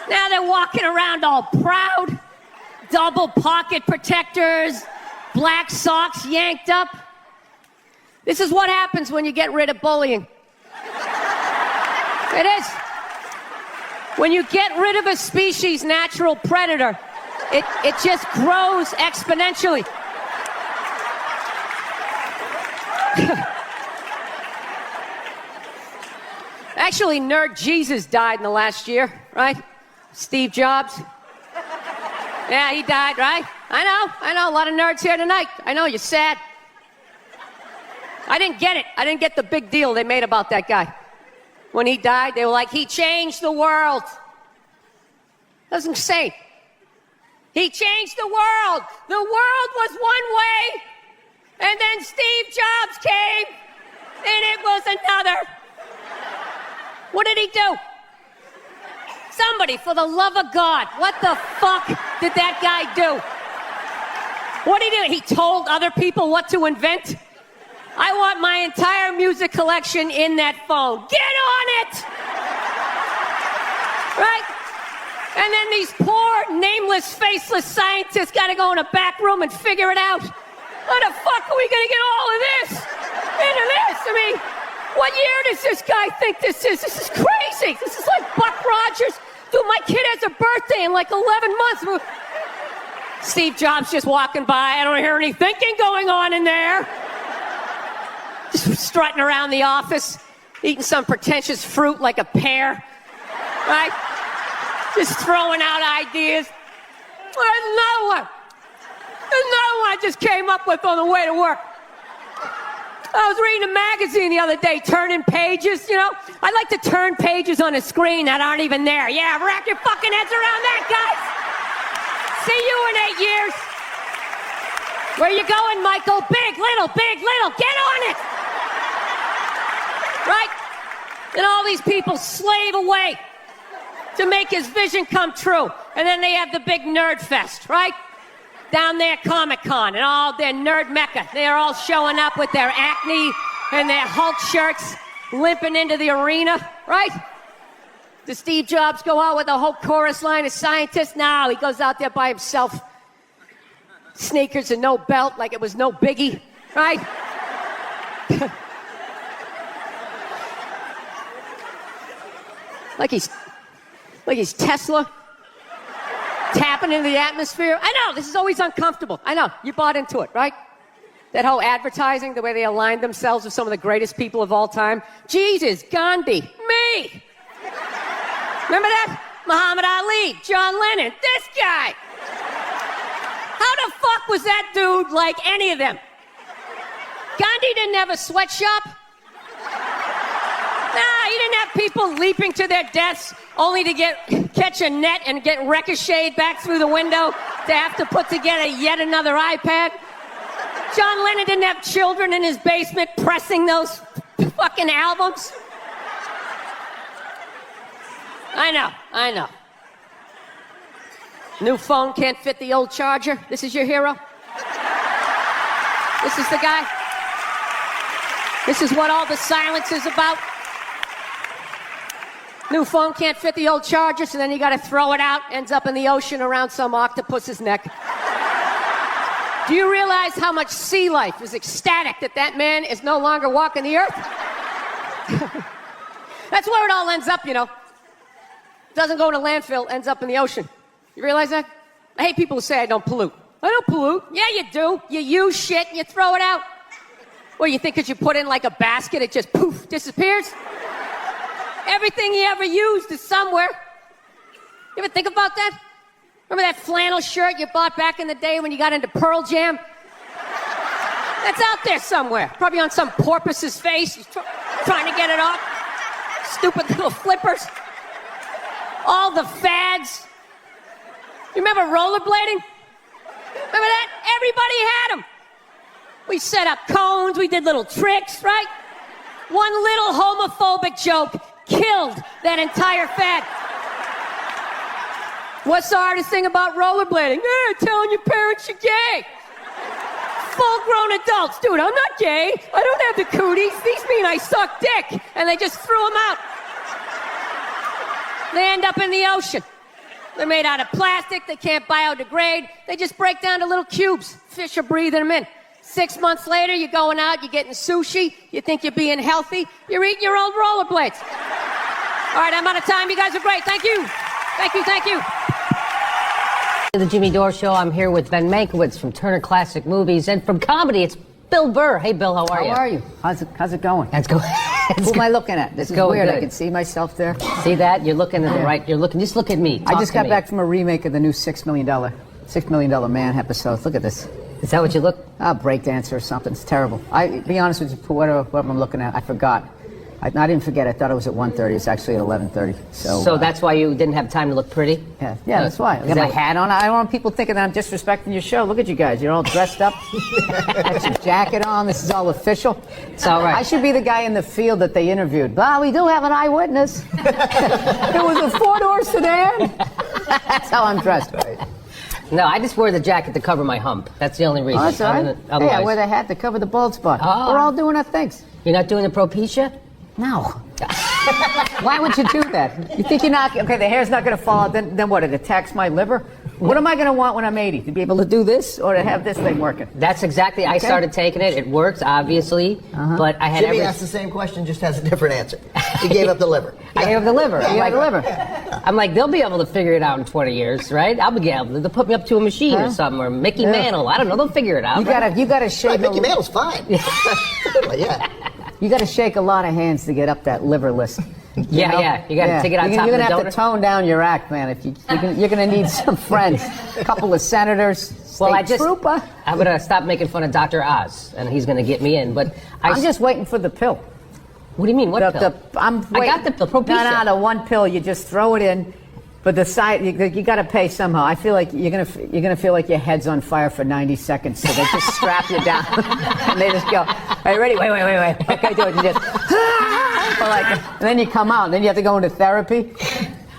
Now they're walking around all proud, double pocket protectors, black socks yanked up. This is what happens when you get rid of bullying. It is. When you get rid of a species' natural predator, it just grows exponentially. Actually, Nerd Jesus died in the last year, right? Steve Jobs. Yeah, he died, right? I know, a lot of nerds here tonight. I know, you're sad. I didn't get it. I didn't get the big deal they made about that guy. When he died, they were like, he changed the world. That's insane. He changed the world. The world was one way, and then Steve Jobs came, and it was another. What did he do? Somebody, for the love of God, what the fuck did that guy do? What did he do? He told other people what to invent? I want my entire music collection in that phone. Get on it! Right? And then these poor, nameless, faceless scientists got to go in a back room and figure it out. How the fuck are we going to get all of this into this? I mean, what year does this guy think this is? This is crazy. This is like Buck Rogers. Dude, my kid has a birthday in like 11 months. Steve Jobs just walking by. I don't hear any thinking going on in there. Just strutting around the office, eating some pretentious fruit like a pear. Right? Just throwing out ideas. There's another one. I just came up with on the way to work. I was reading a magazine the other day, turning pages, you know. I like to turn pages on a screen that aren't even there. Yeah, wrap your fucking heads around that, guys. See you in 8 years. Where you going, Michael? Big, little, get on it. Right? And all these people slave away to make his vision come true. And then they have the big nerd fest, right? Down there at Comic-Con and all their nerd mecca. They're all showing up with their Acne and their Hulk shirts, limping into the arena, right? Does Steve Jobs go out with a whole chorus line of scientists? No, he goes out there by himself. Sneakers and no belt, like it was no biggie, right? like he's Tesla. Tapping into the atmosphere. I know, this is always uncomfortable. I know, you bought into it, right? That whole advertising, the way they aligned themselves with some of the greatest people of all time. Jesus, Gandhi, me. Remember that? Muhammad Ali, John Lennon, this guy. How the fuck was that dude like any of them? Gandhi didn't have a sweatshop. Nah, he didn't have people leaping to their deaths only to catch a net and get ricocheted back through the window to have to put together yet another iPad. John Lennon didn't have children in his basement pressing those fucking albums. I know. New phone can't fit the old charger. This is your hero? This is the guy? This is what all the silence is about? New phone can't fit the old charger, so then you gotta throw it out, ends up in the ocean around some octopus's neck. Do you realize how much sea life is ecstatic that man is no longer walking the earth? That's where it all ends up, you know. Doesn't go to landfill, ends up in the ocean. You realize that? I hate people who say I don't pollute. I don't pollute. Yeah, you do. You use shit and you throw it out. Well, you think because you put it in like a basket, it just poof, disappears? Everything you ever used is somewhere. You ever think about that? Remember that flannel shirt you bought back in the day when you got into Pearl Jam? That's out there somewhere. Probably on some porpoise's face. He's trying to get it off. Stupid little flippers. All the fads. You remember rollerblading? Remember that? Everybody had them. We set up cones. We did little tricks, right? One little homophobic joke killed that entire fad. What's the hardest thing about rollerblading? Telling your parents you're gay. full-grown adults. Dude, I'm not gay. I don't have the cooties. These mean I suck dick. And they just threw them out. They end up in the ocean. They're made out of plastic. They can't biodegrade. They just break down to little cubes. Fish are breathing them in. 6 months later, you're going out, you're getting sushi. You think you're being healthy. You're eating your old rollerblades. All right, I'm out of time. You guys are great. Thank you. Thank you, thank you. The Jimmy Dore Show. I'm here with Ben Mankiewicz from Turner Classic Movies, and from comedy, it's Bill Burr. Hey, Bill, how are you? How are you? How's it going? That's going. Who am I looking at? This is going weird. good. I can see myself there. See that? You're looking at the right. You're looking. Just look at me. I just got me. back from a remake of the new $6 Million Man episode. Look at this. Is that what you look? Breakdancer or something. It's terrible. Be honest with you, what I'm looking at, I forgot. I didn't forget. I thought it was at 1:30. It's actually at 11:30. So that's why you didn't have time to look pretty? Yeah, that's why. I got my hat on. I don't want people thinking that I'm disrespecting your show. Look at you guys. You're all dressed up. Got your jacket on. This is all official. It's all right. I should be the guy in the field that they interviewed. Well, we do have an eyewitness. It was a four-door sedan. That's how I'm dressed. Right. No, I just wear the jacket to cover my hump. That's the only reason. Oh, that's all right. Hey, I wear the hat to cover the bald spot. Oh. We're all doing our things. You're not doing the Propecia? No. Why would you do that? You think you're not... Okay, the hair's not going to fall out. Then what? It attacks my liver? What am I going to want when I'm 80? To be able to do this or to have this thing working? That's exactly... Okay. I started taking it. It works, obviously. But I had Jimmy asked the same question, just has a different answer. He gave up the liver. I gave up the liver. Yeah, I'm like, they'll be able to figure it out in 20 years, right? I'll be able to. They'll put me up to a machine or something, or Mickey Mantle. I don't know. They'll figure it out. You gotta shake... Right, Mickey Mantle's fine. Yeah. You got to shake a lot of hands to get up that liver list. You got to take it on top of the You're going to have to tone down your act, man. If you're going to need some friends. A couple of senators. Trooper. I'm going to stop making fun of Dr. Oz, and he's going to get me in. But I'm just waiting for the pill. What do you mean? What pill? I got the Propecia. No, the one pill. You just throw it in. But the side, you got to pay somehow. I feel like you're gonna feel like your head's on fire for 90 seconds. So they just strap you down, and they just go, "Are you ready? Wait. Okay, do it." You just, and then you come out. And then you have to go into therapy.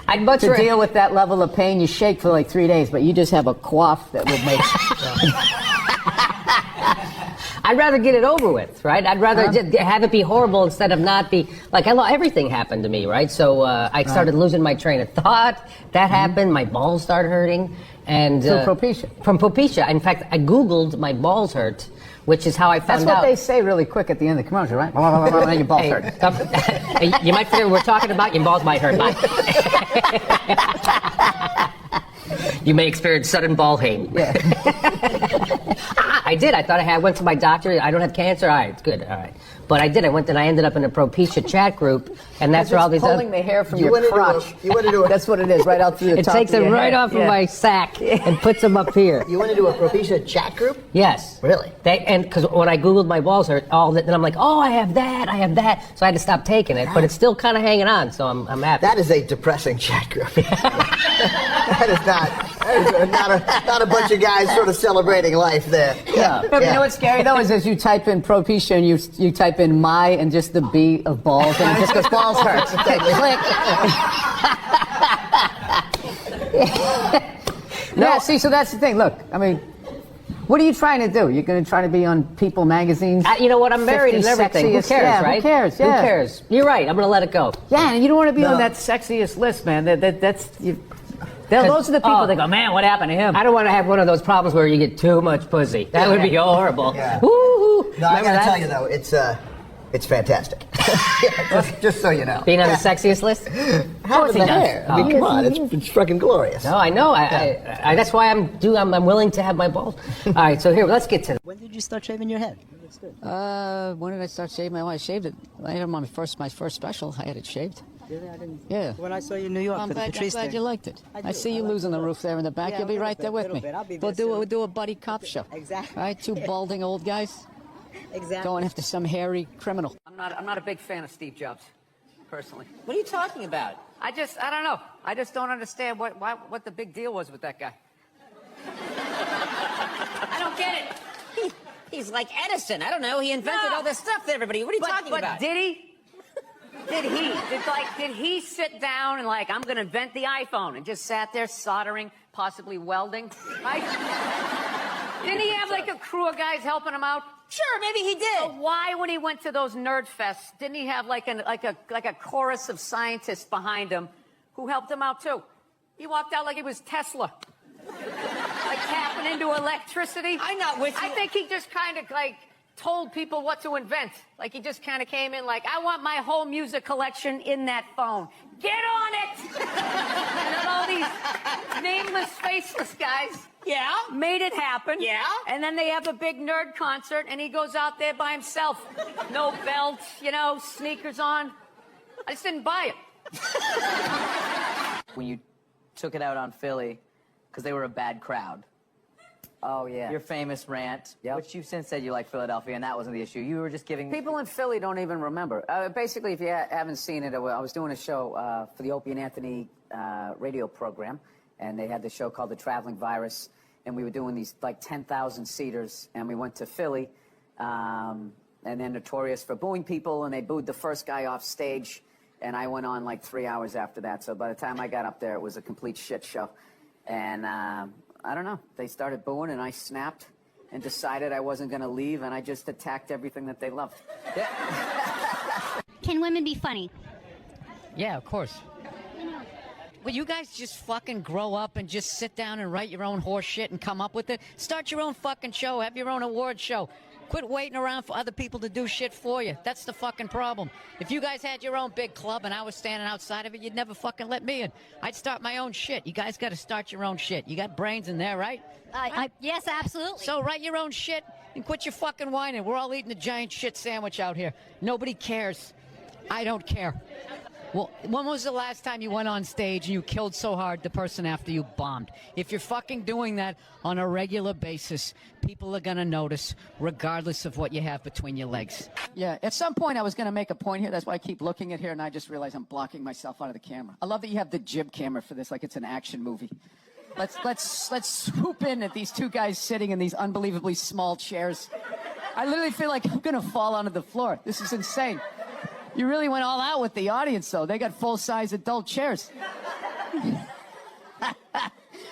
I'd much to deal with that level of pain. You shake for like 3 days, but you just have a cough that would make. I'd rather get it over with, right? I'd rather have it be horrible instead of not be like everything happened to me, right? So I started losing my train of thought. That happened. My balls started hurting, and from Propecia. In fact, I Googled my balls hurt, which is how I found out. That's what they say really quick at the end of the commercial, right? Your balls hurt. You might figure we're talking about your balls might hurt. You may experience sudden ball pain. Yeah. I did. I thought I went to my doctor. I don't have cancer. All right, it's good. All right. But I did. I went and I ended up in a Propecia chat group, and that's where all these pulling the hair from your crotch. That's what it is, right out through the top. It takes of it your right head. off of my sack and puts them up here. You went into a Propecia chat group? Yes. Really? And because when I Googled my balls hurt, then I'm like, oh, I have that. So I had to stop taking it, but it's still kind of hanging on, so I'm happy. That is a depressing chat group. That is not a bunch of guys sort of celebrating life there. Yeah. You know what's scary though is as you type in Propecia and you type in my and just the B of balls and it just goes balls hurts. Click. Yeah, see, so that's the thing. Look, I mean, what are you trying to do? You're going to try to be on People magazine? You know what? I'm married and everything. Who cares, right? Who cares? Yeah. Who cares? You're right. I'm going to let it go. Yeah, and you don't want to be on that sexiest list, man. Those are the people that go, man, what happened to him? I don't want to have one of those problems where you get too much pussy. That would be horrible. Yeah. Woo-hoo. No, I got to tell you, though, it's fantastic. just so you know. Being on the sexiest list? How the hair? I mean, come on, it's fucking glorious. No, I know. I that's why I'm willing to have my balls. All right, so here, let's get to it. When did you start shaving your head? When did I start shaving my head? I shaved it. I had my first special. I had it shaved. Really? I didn't. Yeah. When I saw you in New York, I'm glad you liked it. I see you losing the roof there in the back. You'll be right there with me. We'll do a buddy cop show. Exactly. Right? Two balding old guys. Exactly. Going after some hairy criminal. I'm not a big fan of Steve Jobs, personally. What are you talking about? I don't know. I just don't understand what the big deal was with that guy. I don't get it. He's like Edison. I don't know. He invented all this stuff to everybody. What are you talking about? Did he? Did he sit down and I'm going to invent the iPhone and just sat there soldering, possibly welding? Right? Didn't he have like a crew of guys helping him out? Sure, maybe he did. So why, when he went to those nerd fests, didn't he have like a chorus of scientists behind him who helped him out too? He walked out like he was Tesla, like tapping into electricity. I'm not with you. I think he just kind of like told people what to invent. Like he just kind of came in like, I want my whole music collection in that phone. Get on it! And then all these nameless, faceless guys made it happen. Yeah. And then they have a big nerd concert and he goes out there by himself. No belt, sneakers on. I just didn't buy it. When you took it out on Philly, because they were a bad crowd. Oh, yeah. Your famous rant, which you've since said you like Philadelphia, and that wasn't the issue. You were just giving... People in Philly don't even remember. Basically, if you haven't seen it, I was doing a show for the Opie and Anthony radio program, and they had the show called The Traveling Virus, and we were doing these like 10,000 seaters, and we went to Philly, and they're notorious for booing people, and they booed the first guy off stage, and I went on like 3 hours after that, so by the time I got up there, it was a complete shit show. And I don't know, they started booing, and I snapped and decided I wasn't going to leave, and I just attacked everything that they loved. Can women be funny? Yeah, of course. Will you guys just fucking grow up and just sit down and write your own horse shit and come up with it? Start your own fucking show. Have your own award show. Quit waiting around for other people to do shit for you. That's the fucking problem. If you guys had your own big club and I was standing outside of it, you'd never fucking let me in. I'd start my own shit. You guys got to start your own shit. You got brains in there, right? Yes, absolutely. So write your own shit and quit your fucking whining. We're all eating a giant shit sandwich out here. Nobody cares. I don't care. Well, when was the last time you went on stage and you killed so hard the person after you bombed? If you're fucking doing that on a regular basis, people are going to notice regardless of what you have between your legs. Yeah, at some point I was going to make a point here. That's why I keep looking at here, and I just realized I'm blocking myself out of the camera. I love that you have the jib camera for this, like it's an action movie. Let's swoop in at these two guys sitting in these unbelievably small chairs. I literally feel like I'm going to fall onto the floor. This is insane. You really went all out with the audience, though. They got full-size adult chairs.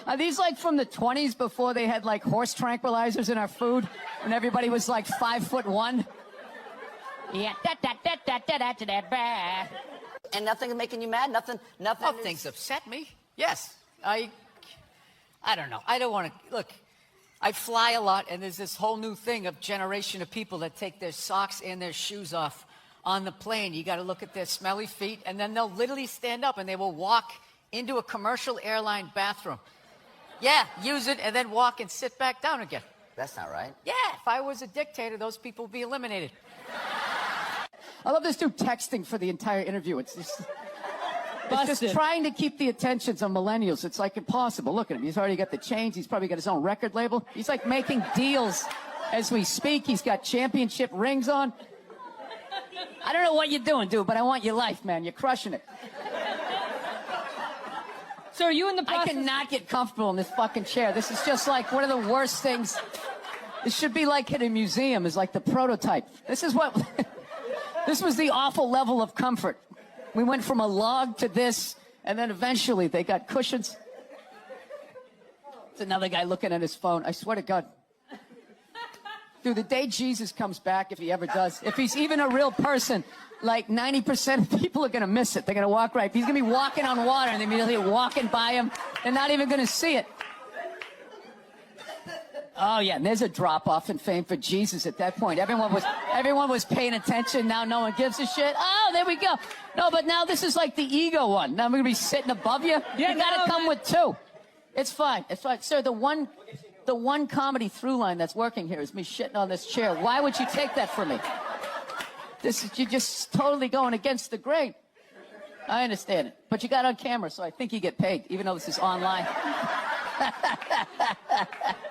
Are these like from the 20s before they had like horse tranquilizers in our food and everybody was like 5'1"? Yeah. And nothing making you mad? Nothing. Oh, things upset me. Yes. I don't know. I don't want to... Look, I fly a lot, and there's this whole new thing of generation of people that take their socks and their shoes off on the plane. You got to look at their smelly feet, and then they'll literally stand up and they will walk into a commercial airline bathroom. Yeah, use it and then walk and sit back down again. That's not right. Yeah, if I was a dictator, those people would be eliminated. I love this dude texting for the entire interview. It's just trying to keep the attentions of millennials. It's like impossible. Look at him. He's already got the chains. He's probably got his own record label. He's like making deals as we speak. He's got championship rings on. I don't know what you're doing, dude, but I want your life, man. You're crushing it. So are you in the process? I cannot get comfortable in this fucking chair. This is just like one of the worst things. This should be like in a museum, is like the prototype. This is what... This was the awful level of comfort. We went from a log to this, and then eventually they got cushions. It's another guy looking at his phone. I swear to God. Dude, the day Jesus comes back, if he ever does, if he's even a real person, like 90% of people are going to miss it. They're going to walk right. He's going to be walking on water, and they're immediately walking by him. They're not even going to see it. Oh, yeah, and there's a drop-off in fame for Jesus at that point. Everyone was paying attention. Now no one gives a shit. Oh, there we go. No, but now this is like the ego one. Now I'm going to be sitting above you. Yeah, you got to come with two. It's fine. It's fine. Sir, the one comedy through line that's working here is me shitting on this chair. Why would you take that from me? You're just totally going against the grain. I understand it. But you got on camera, so I think you get paid, even though this is online.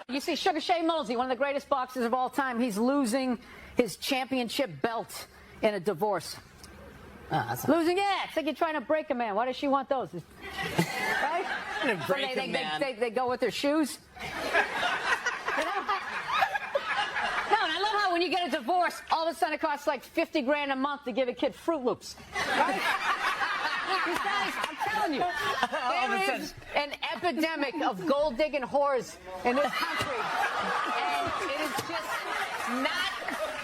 You see, Sugar Shea Mosley, one of the greatest boxers of all time, he's losing his championship belt in a divorce. Losing, yeah. It's like you're trying to break a man. Why does she want those? Right? Break a man. They go with their shoes. No, and I love how when you get a divorce, all of a sudden it costs like $50,000 a month to give a kid Fruit Loops. Right? These guys, I'm telling you, there is an epidemic of gold-digging whores in this country. It is just not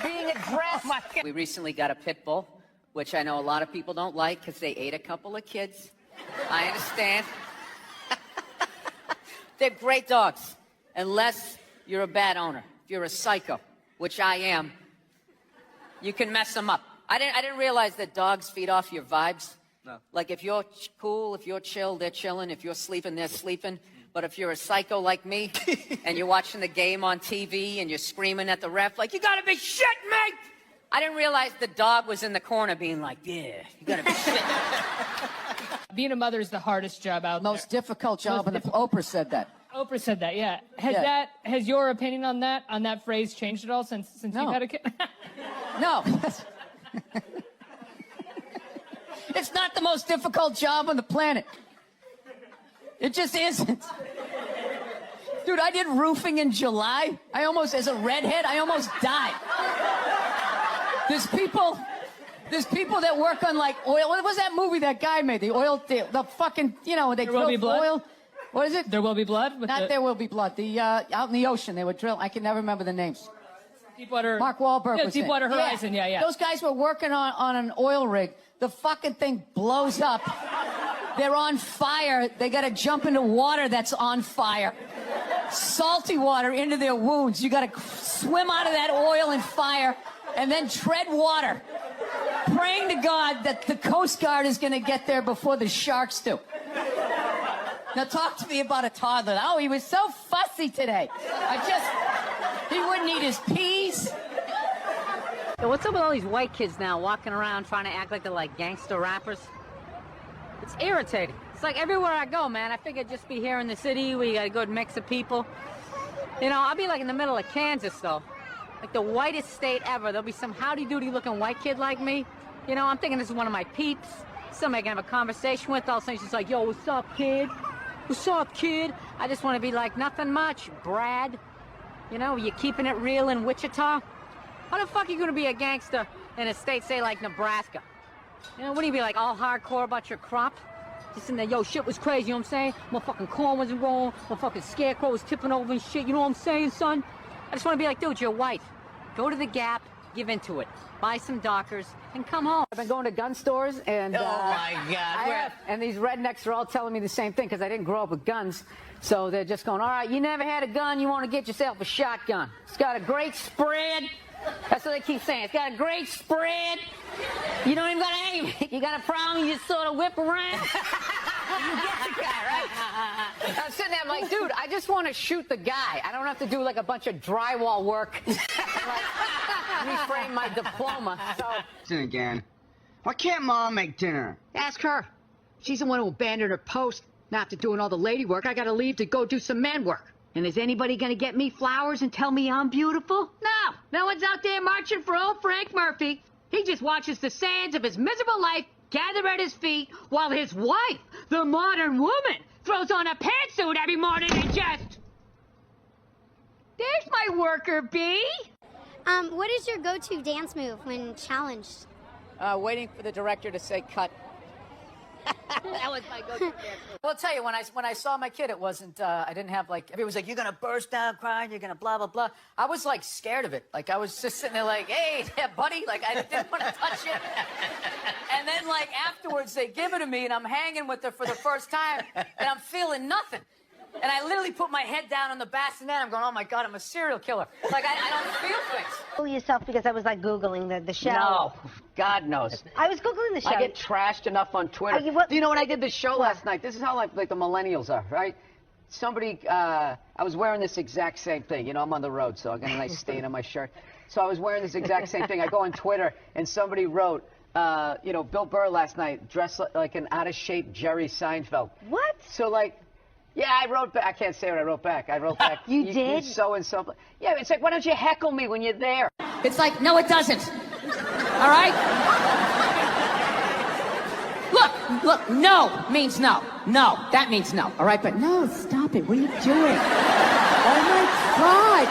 being addressed. We recently got a pit bull, which I know a lot of people don't like because they ate a couple of kids. I understand. They're great dogs, unless you're a bad owner. If you're a psycho, which I am, you can mess them up. I didn't realize that dogs feed off your vibes. No. Like if you're cool, if you're chill, they're chilling. If you're sleeping, they're sleeping. But if you're a psycho like me and you're watching the game on TV and you're screaming at the ref like, you gotta be shitting me! I didn't realize the dog was in the corner being like, yeah, you gotta be shitting. Being a mother is the hardest job out there. Most difficult job, and Oprah said that. Oprah said that, yeah. Has your opinion on that phrase changed at all since you've had a kid? No. It's not the most difficult job on the planet. It just isn't. Dude, I did roofing in July. As a redhead, I almost died. There's people that work on like oil. What was that movie that guy made? The fucking, they There Will Be drill Blood? oil. What is it? There Will Be Blood? There Will Be Blood. Out in the ocean, they would drill. I can never remember the names. Deepwater. Mark Wahlberg was in it. Deepwater Horizon, yeah. Those guys were working on an oil rig. The fucking thing blows up. They're on fire. They got to jump into water that's on fire. Salty water into their wounds. You got to swim out of that oil and fire and then tread water, praying to God that the Coast Guard is going to get there before the sharks do. Now talk to me about a toddler. Oh, he was so fussy today. He wouldn't eat his peas. So what's up with all these white kids now walking around trying to act like they're like gangster rappers? It's irritating. It's like everywhere I go, man. I figure I'd just be here in the city where you got a good mix of people. I'll be like in the middle of Kansas, though. Like the whitest state ever. There'll be some howdy-doody looking white kid like me. I'm thinking this is one of my peeps. Somebody I can have a conversation with. All of a sudden she's like, yo, what's up, kid? What's up, kid? I just want to be like, nothing much, Brad. You keeping it real in Wichita? How the fuck are you going to be a gangster in a state, say, like Nebraska? Wouldn't you be, like, all hardcore about your crop? Just in there, yo, shit was crazy, you know what I'm saying? Motherfucking corn wasn't wrong. Motherfucking scarecrow was tipping over and shit, you know what I'm saying, son? I just want to be like, dude, you're white. Go to the Gap, give into it. Buy some Dockers, and come home. I've been going to gun stores, and... Oh, my God. And these rednecks are all telling me the same thing, because I didn't grow up with guns. So they're just going, all right, you never had a gun, you want to get yourself a shotgun. It's got a great spread. That's what they keep saying. It's got a great spread. You don't even got to aim it. You got a problem, you just sort of whip around. You get the guy, right? I'm sitting there, I'm like, dude, I just want to shoot the guy. I don't have to do like a bunch of drywall work. Reframe my diploma. So. Again. Why can't Mom make dinner? Ask her. She's the one who abandoned her post. Now after doing all the lady work, I gotta leave to go do some man work. And is anybody gonna get me flowers and tell me I'm beautiful? No. No one's out there marching for old Frank Murphy. He just watches the sands of his miserable life gather at his feet while his wife, the modern woman, throws on a pantsuit every morning and just... There's my worker bee. What is your go-to dance move when challenged? Waiting for the director to say cut. That was my go-to dance move. Well, I'll tell you, when I saw my kid, it wasn't, I didn't have like, everyone was like, you're gonna burst down crying, you're gonna blah, blah, blah. I was like scared of it. Like I was just sitting there like, hey, yeah, buddy, like I didn't want to touch it. And then like afterwards they give it to me and I'm hanging with her for the first time and I'm feeling nothing. And I literally put my head down on the bassinet. I'm going, oh my God, I'm a serial killer. Like I don't feel things. Fool yourself because I was like Googling the show. No, God knows. I was Googling the show. I get trashed enough on Twitter. Do you know when I did the show last night? This is how like the millennials are, right? Somebody, I was wearing this exact same thing. I'm on the road, so I got a nice stain on my shirt. So I was wearing this exact same thing. I go on Twitter, and somebody wrote, Bill Burr last night dressed like an out-of-shape Jerry Seinfeld. What? So like... Yeah, I wrote back. I can't say what I wrote back. I wrote back. You did? So-and-so. Yeah, it's like, why don't you heckle me when you're there? It's like, no, it doesn't. All right? Look, no means no. No, that means no. All right, but no, stop it. What are you doing? Oh, my God.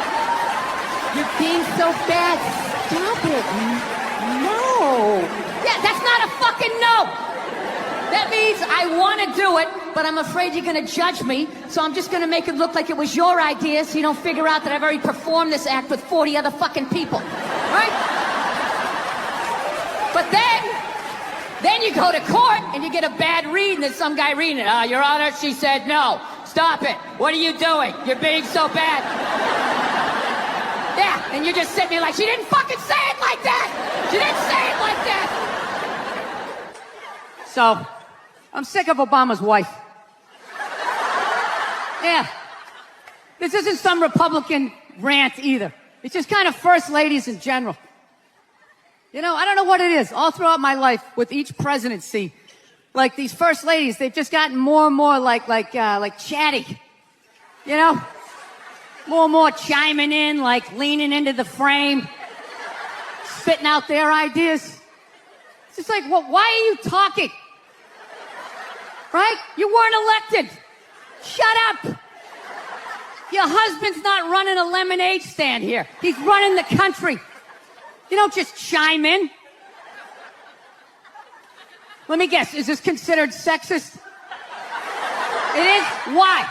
You're being so bad. Stop it. No. Yeah, that's not a fucking no. That means I want to do it. but I'm afraid you're going to judge me, so I'm just going to make it look like it was your idea so you don't figure out that I've already performed this act with 40 other fucking people. Right? But then you go to court and you get a bad read and there's some guy reading it. Your Honor, she said no. Stop it. What are you doing? You're being so bad. Yeah, and you're just sitting there like, she didn't fucking say it like that. She didn't say it like that. So, I'm sick of Obama's wife. Yeah. This isn't some Republican rant either. It's just kind of first ladies in general. You know, I don't know what it is. All throughout my life, with each presidency, like these first ladies, they've just gotten more and more like chatty. You know? More and more chiming in, like leaning into the frame, spitting out their ideas. It's just like, well, why are you talking? Right? You weren't elected. Shut up. Your husband's not running a lemonade stand here. He's running the country. You don't just chime in. Let me guess, is this considered sexist? It is? Why?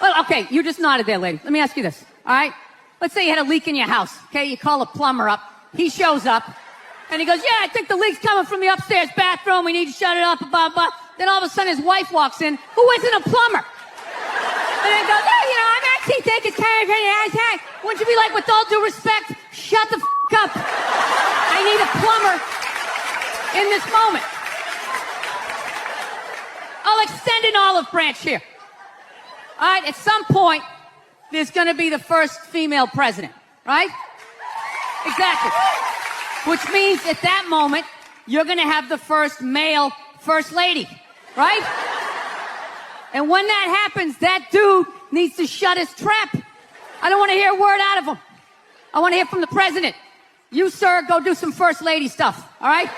Well, okay, you just nodded there, lady. Let me ask you this, all right? Let's say you had a leak in your house, okay? You call a plumber up. He shows up, and he goes, yeah, I think the leak's coming from the upstairs bathroom. We need to shut it up, blah, blah. Then all of a sudden his wife walks in, who isn't a plumber. And then goes, oh, you know, I'm actually taking care of it. Wouldn't you be like, with all due respect, shut the up. I need a plumber in this moment. I'll extend an olive branch here. All right, at some point, there's going to be the first female president, right? Exactly. Which means at that moment, you're going to have the first male first lady, right? And when that happens, that dude needs to shut his trap. I don't want to hear a word out of him. I want to hear from the president. You, sir, go do some first lady stuff, all right?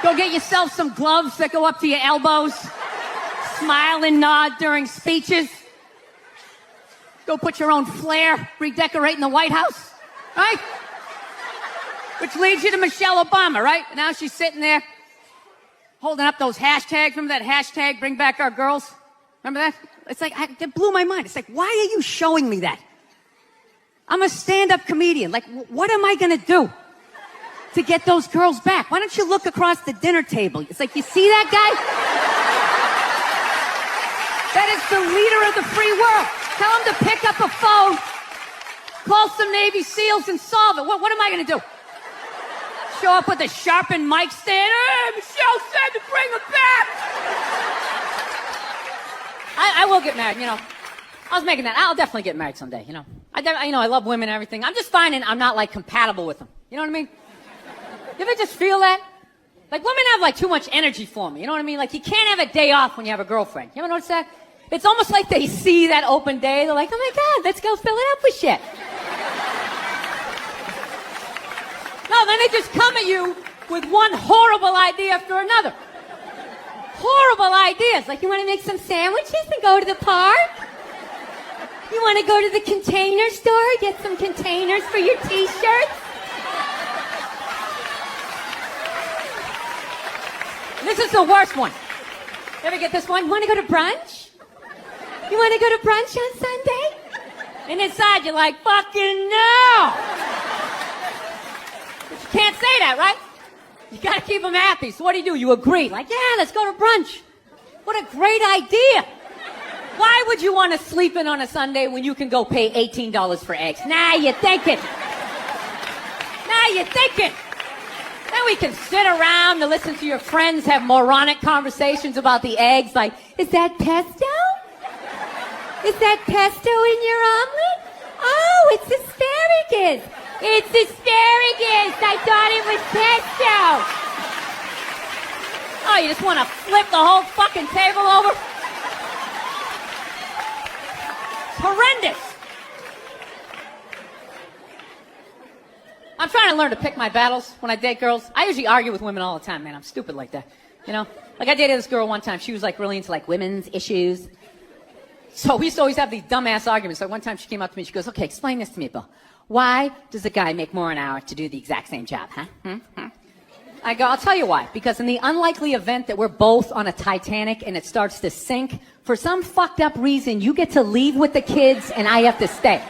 Go get yourself some gloves that go up to your elbows. Smile and nod during speeches. Go put your own flair redecorating the White House, right? Which leads you to Michelle Obama, right? Now she's sitting there holding up those hashtags. Remember that hashtag, bring back our girls? Remember that? It's like, it blew my mind. It's like, why are you showing me that? I'm a stand-up comedian. Like, what am I going to do to get those girls back? Why don't you look across the dinner table? It's like, you see that guy? That is the leader of the free world. Tell him to pick up a phone, call some Navy SEALs and solve it. What am I going to do? Show up with a sharpened mic stand? Hey, Michelle said to bring him back. I will get married, you know. I was making that. I'll definitely get married someday, you know. I love women and everything. I'm just finding I'm not, like, compatible with them. You know what I mean? You ever just feel that? Like, women have, like, too much energy for me. You know what I mean? Like, you can't have a day off when you have a girlfriend. You ever notice that? It's almost like they see that open day. They're like, oh, my God, let's go fill it up with shit. No, then they just come at you with one horrible idea after another. Horrible ideas. Like, you want to make some sandwiches and go to the park? You want to go to the container store, get some containers for your T-shirts? This is the worst one. You ever get this one? You want to go to brunch? You want to go to brunch on Sunday? And inside you're like, fucking no! But you can't say that, right? You gotta keep them happy. So what do? You agree. Like, yeah, let's go to brunch. What a great idea. Why would you want to sleep in on a Sunday when you can go pay $18 for eggs? Now you're thinking. Now you're thinking. Then we can sit around and listen to your friends have moronic conversations about the eggs. Like, is that pesto? Is that pesto in your omelet? Oh, it's asparagus. It's asparagus. I thought it was pesto. Oh, you just want to flip the whole fucking table over? It's horrendous. I'm trying to learn to pick my battles when I date girls. I usually argue with women all the time, man. I'm stupid like that. You know? Like, I dated this girl one time. She was, like, really into, like, women's issues. So we used to always have these dumbass arguments. So one time she came up to me and she goes, okay, explain this to me, Bill. Why does a guy make more an hour to do the exact same job, huh? I go, I'll tell you why. Because in the unlikely event that we're both on a Titanic and it starts to sink, for some fucked up reason, you get to leave with the kids and I have to stay. Yeah,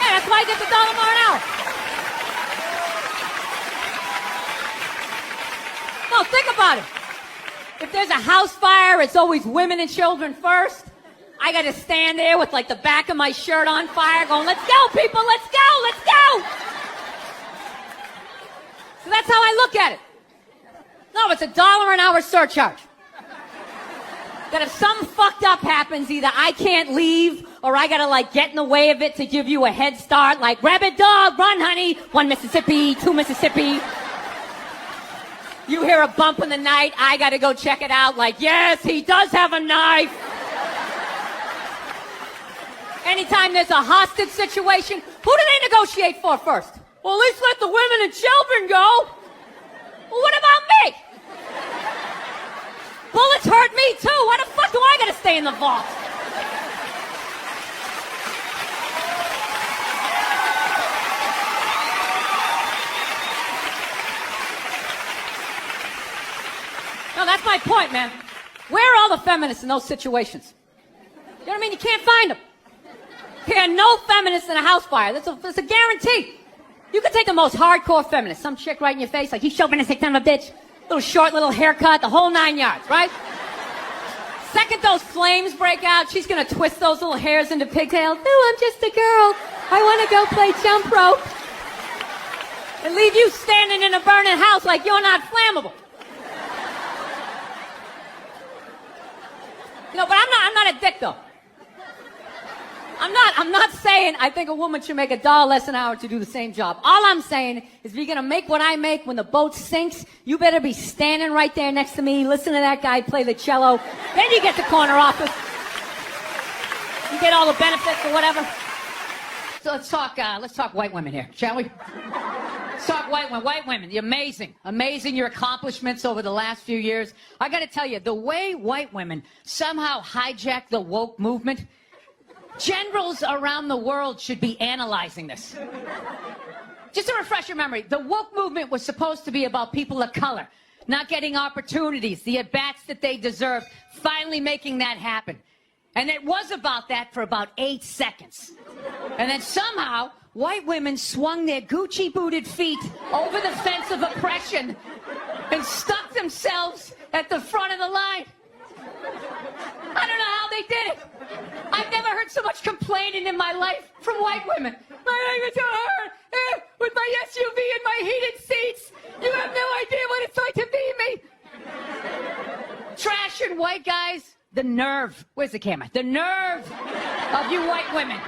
that's why I get the $1 more an hour. No, think about it. If there's a house fire, it's always women and children first. I got to stand there with like the back of my shirt on fire going, let's go, people, let's go, let's go. So that's how I look at it. No, it's $1 an hour surcharge. That if something fucked up happens, either I can't leave or I got to like get in the way of it to give you a head start, like rabid dog, run honey, 1 Mississippi, 2 Mississippi. You hear a bump in the night, I got to go check it out, like, yes, he does have a knife. Anytime there's a hostage situation, who do they negotiate for first? Well, at least let the women and children go. Well, what about me? Bullets hurt me too. Why the fuck do I gotta stay in the vault? No, that's my point, man. Where are all the feminists in those situations? You know what I mean? You can't find them. There are no feminists in a house fire. That's a guarantee. You could take the most hardcore feminist, some chick right in your face, like, you chauvinistic son of a bitch. Little short, little haircut, the whole 9 yards, right? Second those flames break out, she's gonna twist those little hairs into pigtails. No, I'm just a girl. I wanna go play jump rope. And leave you standing in a burning house like you're not flammable. You know, but I'm not a dick, though. I'm not saying I think a woman should make $1 less an hour to do the same job. All I'm saying is if you're going to make what I make when the boat sinks, you better be standing right there next to me, listen to that guy play the cello. Then you get the corner office. You get all the benefits or whatever. So let's talk white women here, shall we? Let's talk white women. White women, you're amazing. Amazing your accomplishments over the last few years. I got to tell you, the way white women somehow hijacked the woke movement, generals around the world should be analyzing this. Just to refresh your memory, the woke movement was supposed to be about people of color, not getting opportunities, the at-bats that they deserve, finally making that happen. And it was about that for about 8 seconds. And then somehow, white women swung their Gucci-booted feet over the fence of oppression and stuck themselves at the front of the line. I don't know how they did it. I've never heard so much complaining in my life from white women. My life is so hard. With my SUV and my heated seats. You have no idea what it's like to be me. Trash and white guys, the nerve. Where's the camera? The nerve of you white women.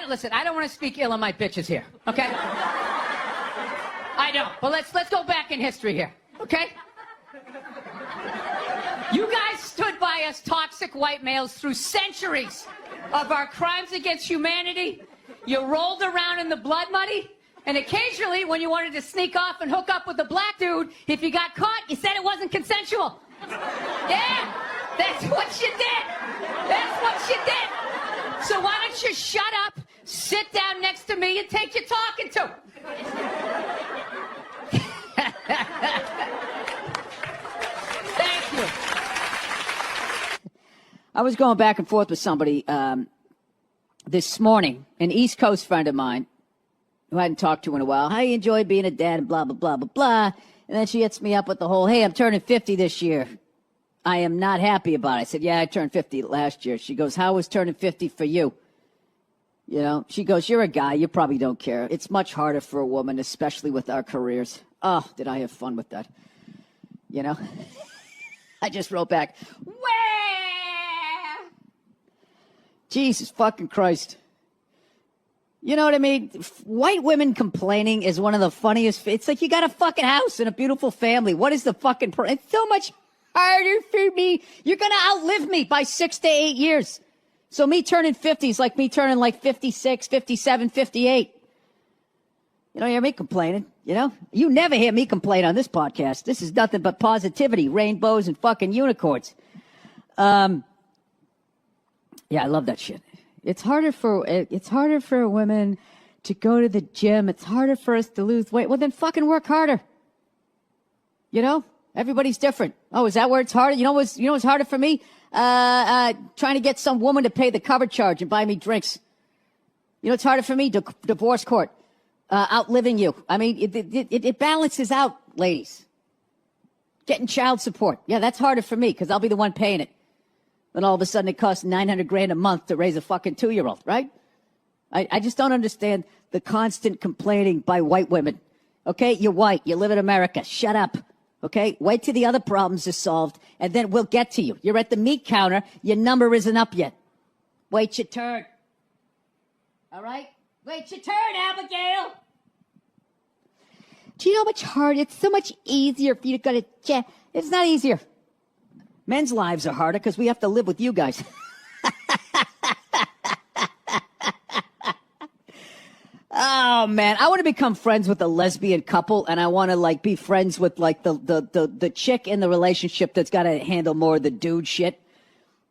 Listen, I don't want to speak ill of my bitches here, okay? I don't. But let's go back in history here, okay? You guys stood by us toxic white males through centuries of our crimes against humanity. You rolled around in the blood money, and occasionally when you wanted to sneak off and hook up with a black dude, if you got caught, you said it wasn't consensual. Yeah, that's what you did. That's what you did. So why don't you shut up, sit down next to me, and take your talking to. Thank you. I was going back and forth with somebody this morning, an East Coast friend of mine who I hadn't talked to in a while. How you enjoy being a dad and blah, blah, blah, blah, blah. And then she hits me up with the whole, hey, I'm turning 50 this year. I am not happy about it. I said, yeah, I turned 50 last year. She goes, how was turning 50 for you? You know, she goes, you're a guy. You probably don't care. It's much harder for a woman, especially with our careers. Oh, did I have fun with that? You know? I just wrote back, where? Jesus fucking Christ. You know what I mean? White women complaining is one of the funniest. It's like you got a fucking house and a beautiful family. What is the fucking It's so much harder for me. You're going to outlive me by 6 to 8 years. So me turning 50 is like me turning like 56, 57, 58. You don't hear me complaining, you know? You never hear me complain on this podcast. This is nothing but positivity, rainbows, and fucking unicorns. Yeah, I love that shit. It's harder for women to go to the gym. It's harder for us to lose weight. Well, then fucking work harder. You know, everybody's different. Oh, is that where it's harder? You know what's harder for me? Trying to get some woman to pay the cover charge and buy me drinks. You know, it's harder for me, divorce court, outliving you. I mean, it balances out, ladies. Getting child support. Yeah, that's harder for me because I'll be the one paying it. Then all of a sudden it costs $900,000 a month to raise a fucking 2-year-old, right? I just don't understand the constant complaining by white women. Okay, you're white. You live in America. Shut up. Okay, wait till the other problems are solved, and then we'll get to you. You're at the meat counter. Your number isn't up yet. Wait your turn. All right? Wait your turn, Abigail. Do you know how much harder? It's so much easier for you to go to jail. It's not easier. Men's lives are harder because we have to live with you guys. Oh man, I want to become friends with a lesbian couple, and I want to like be friends with like the chick in the relationship that's got to handle more of the dude shit.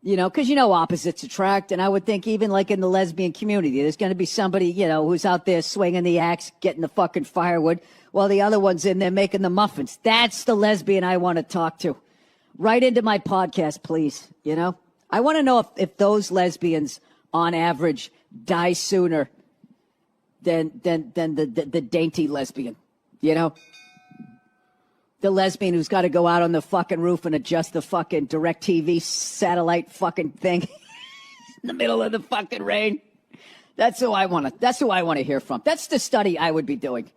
You know, because you know opposites attract, and I would think even like in the lesbian community, there's going to be somebody, you know, who's out there swinging the axe, getting the fucking firewood, while the other one's in there making the muffins. That's the lesbian I want to talk to. Right into my podcast, please. You know, I want to know if those lesbians, on average, die sooner than the dainty lesbian. You know, the lesbian who's got to go out on the fucking roof and adjust the fucking DirecTV satellite fucking thing in the middle of the fucking rain. That's who I want to hear from. That's the study I would be doing.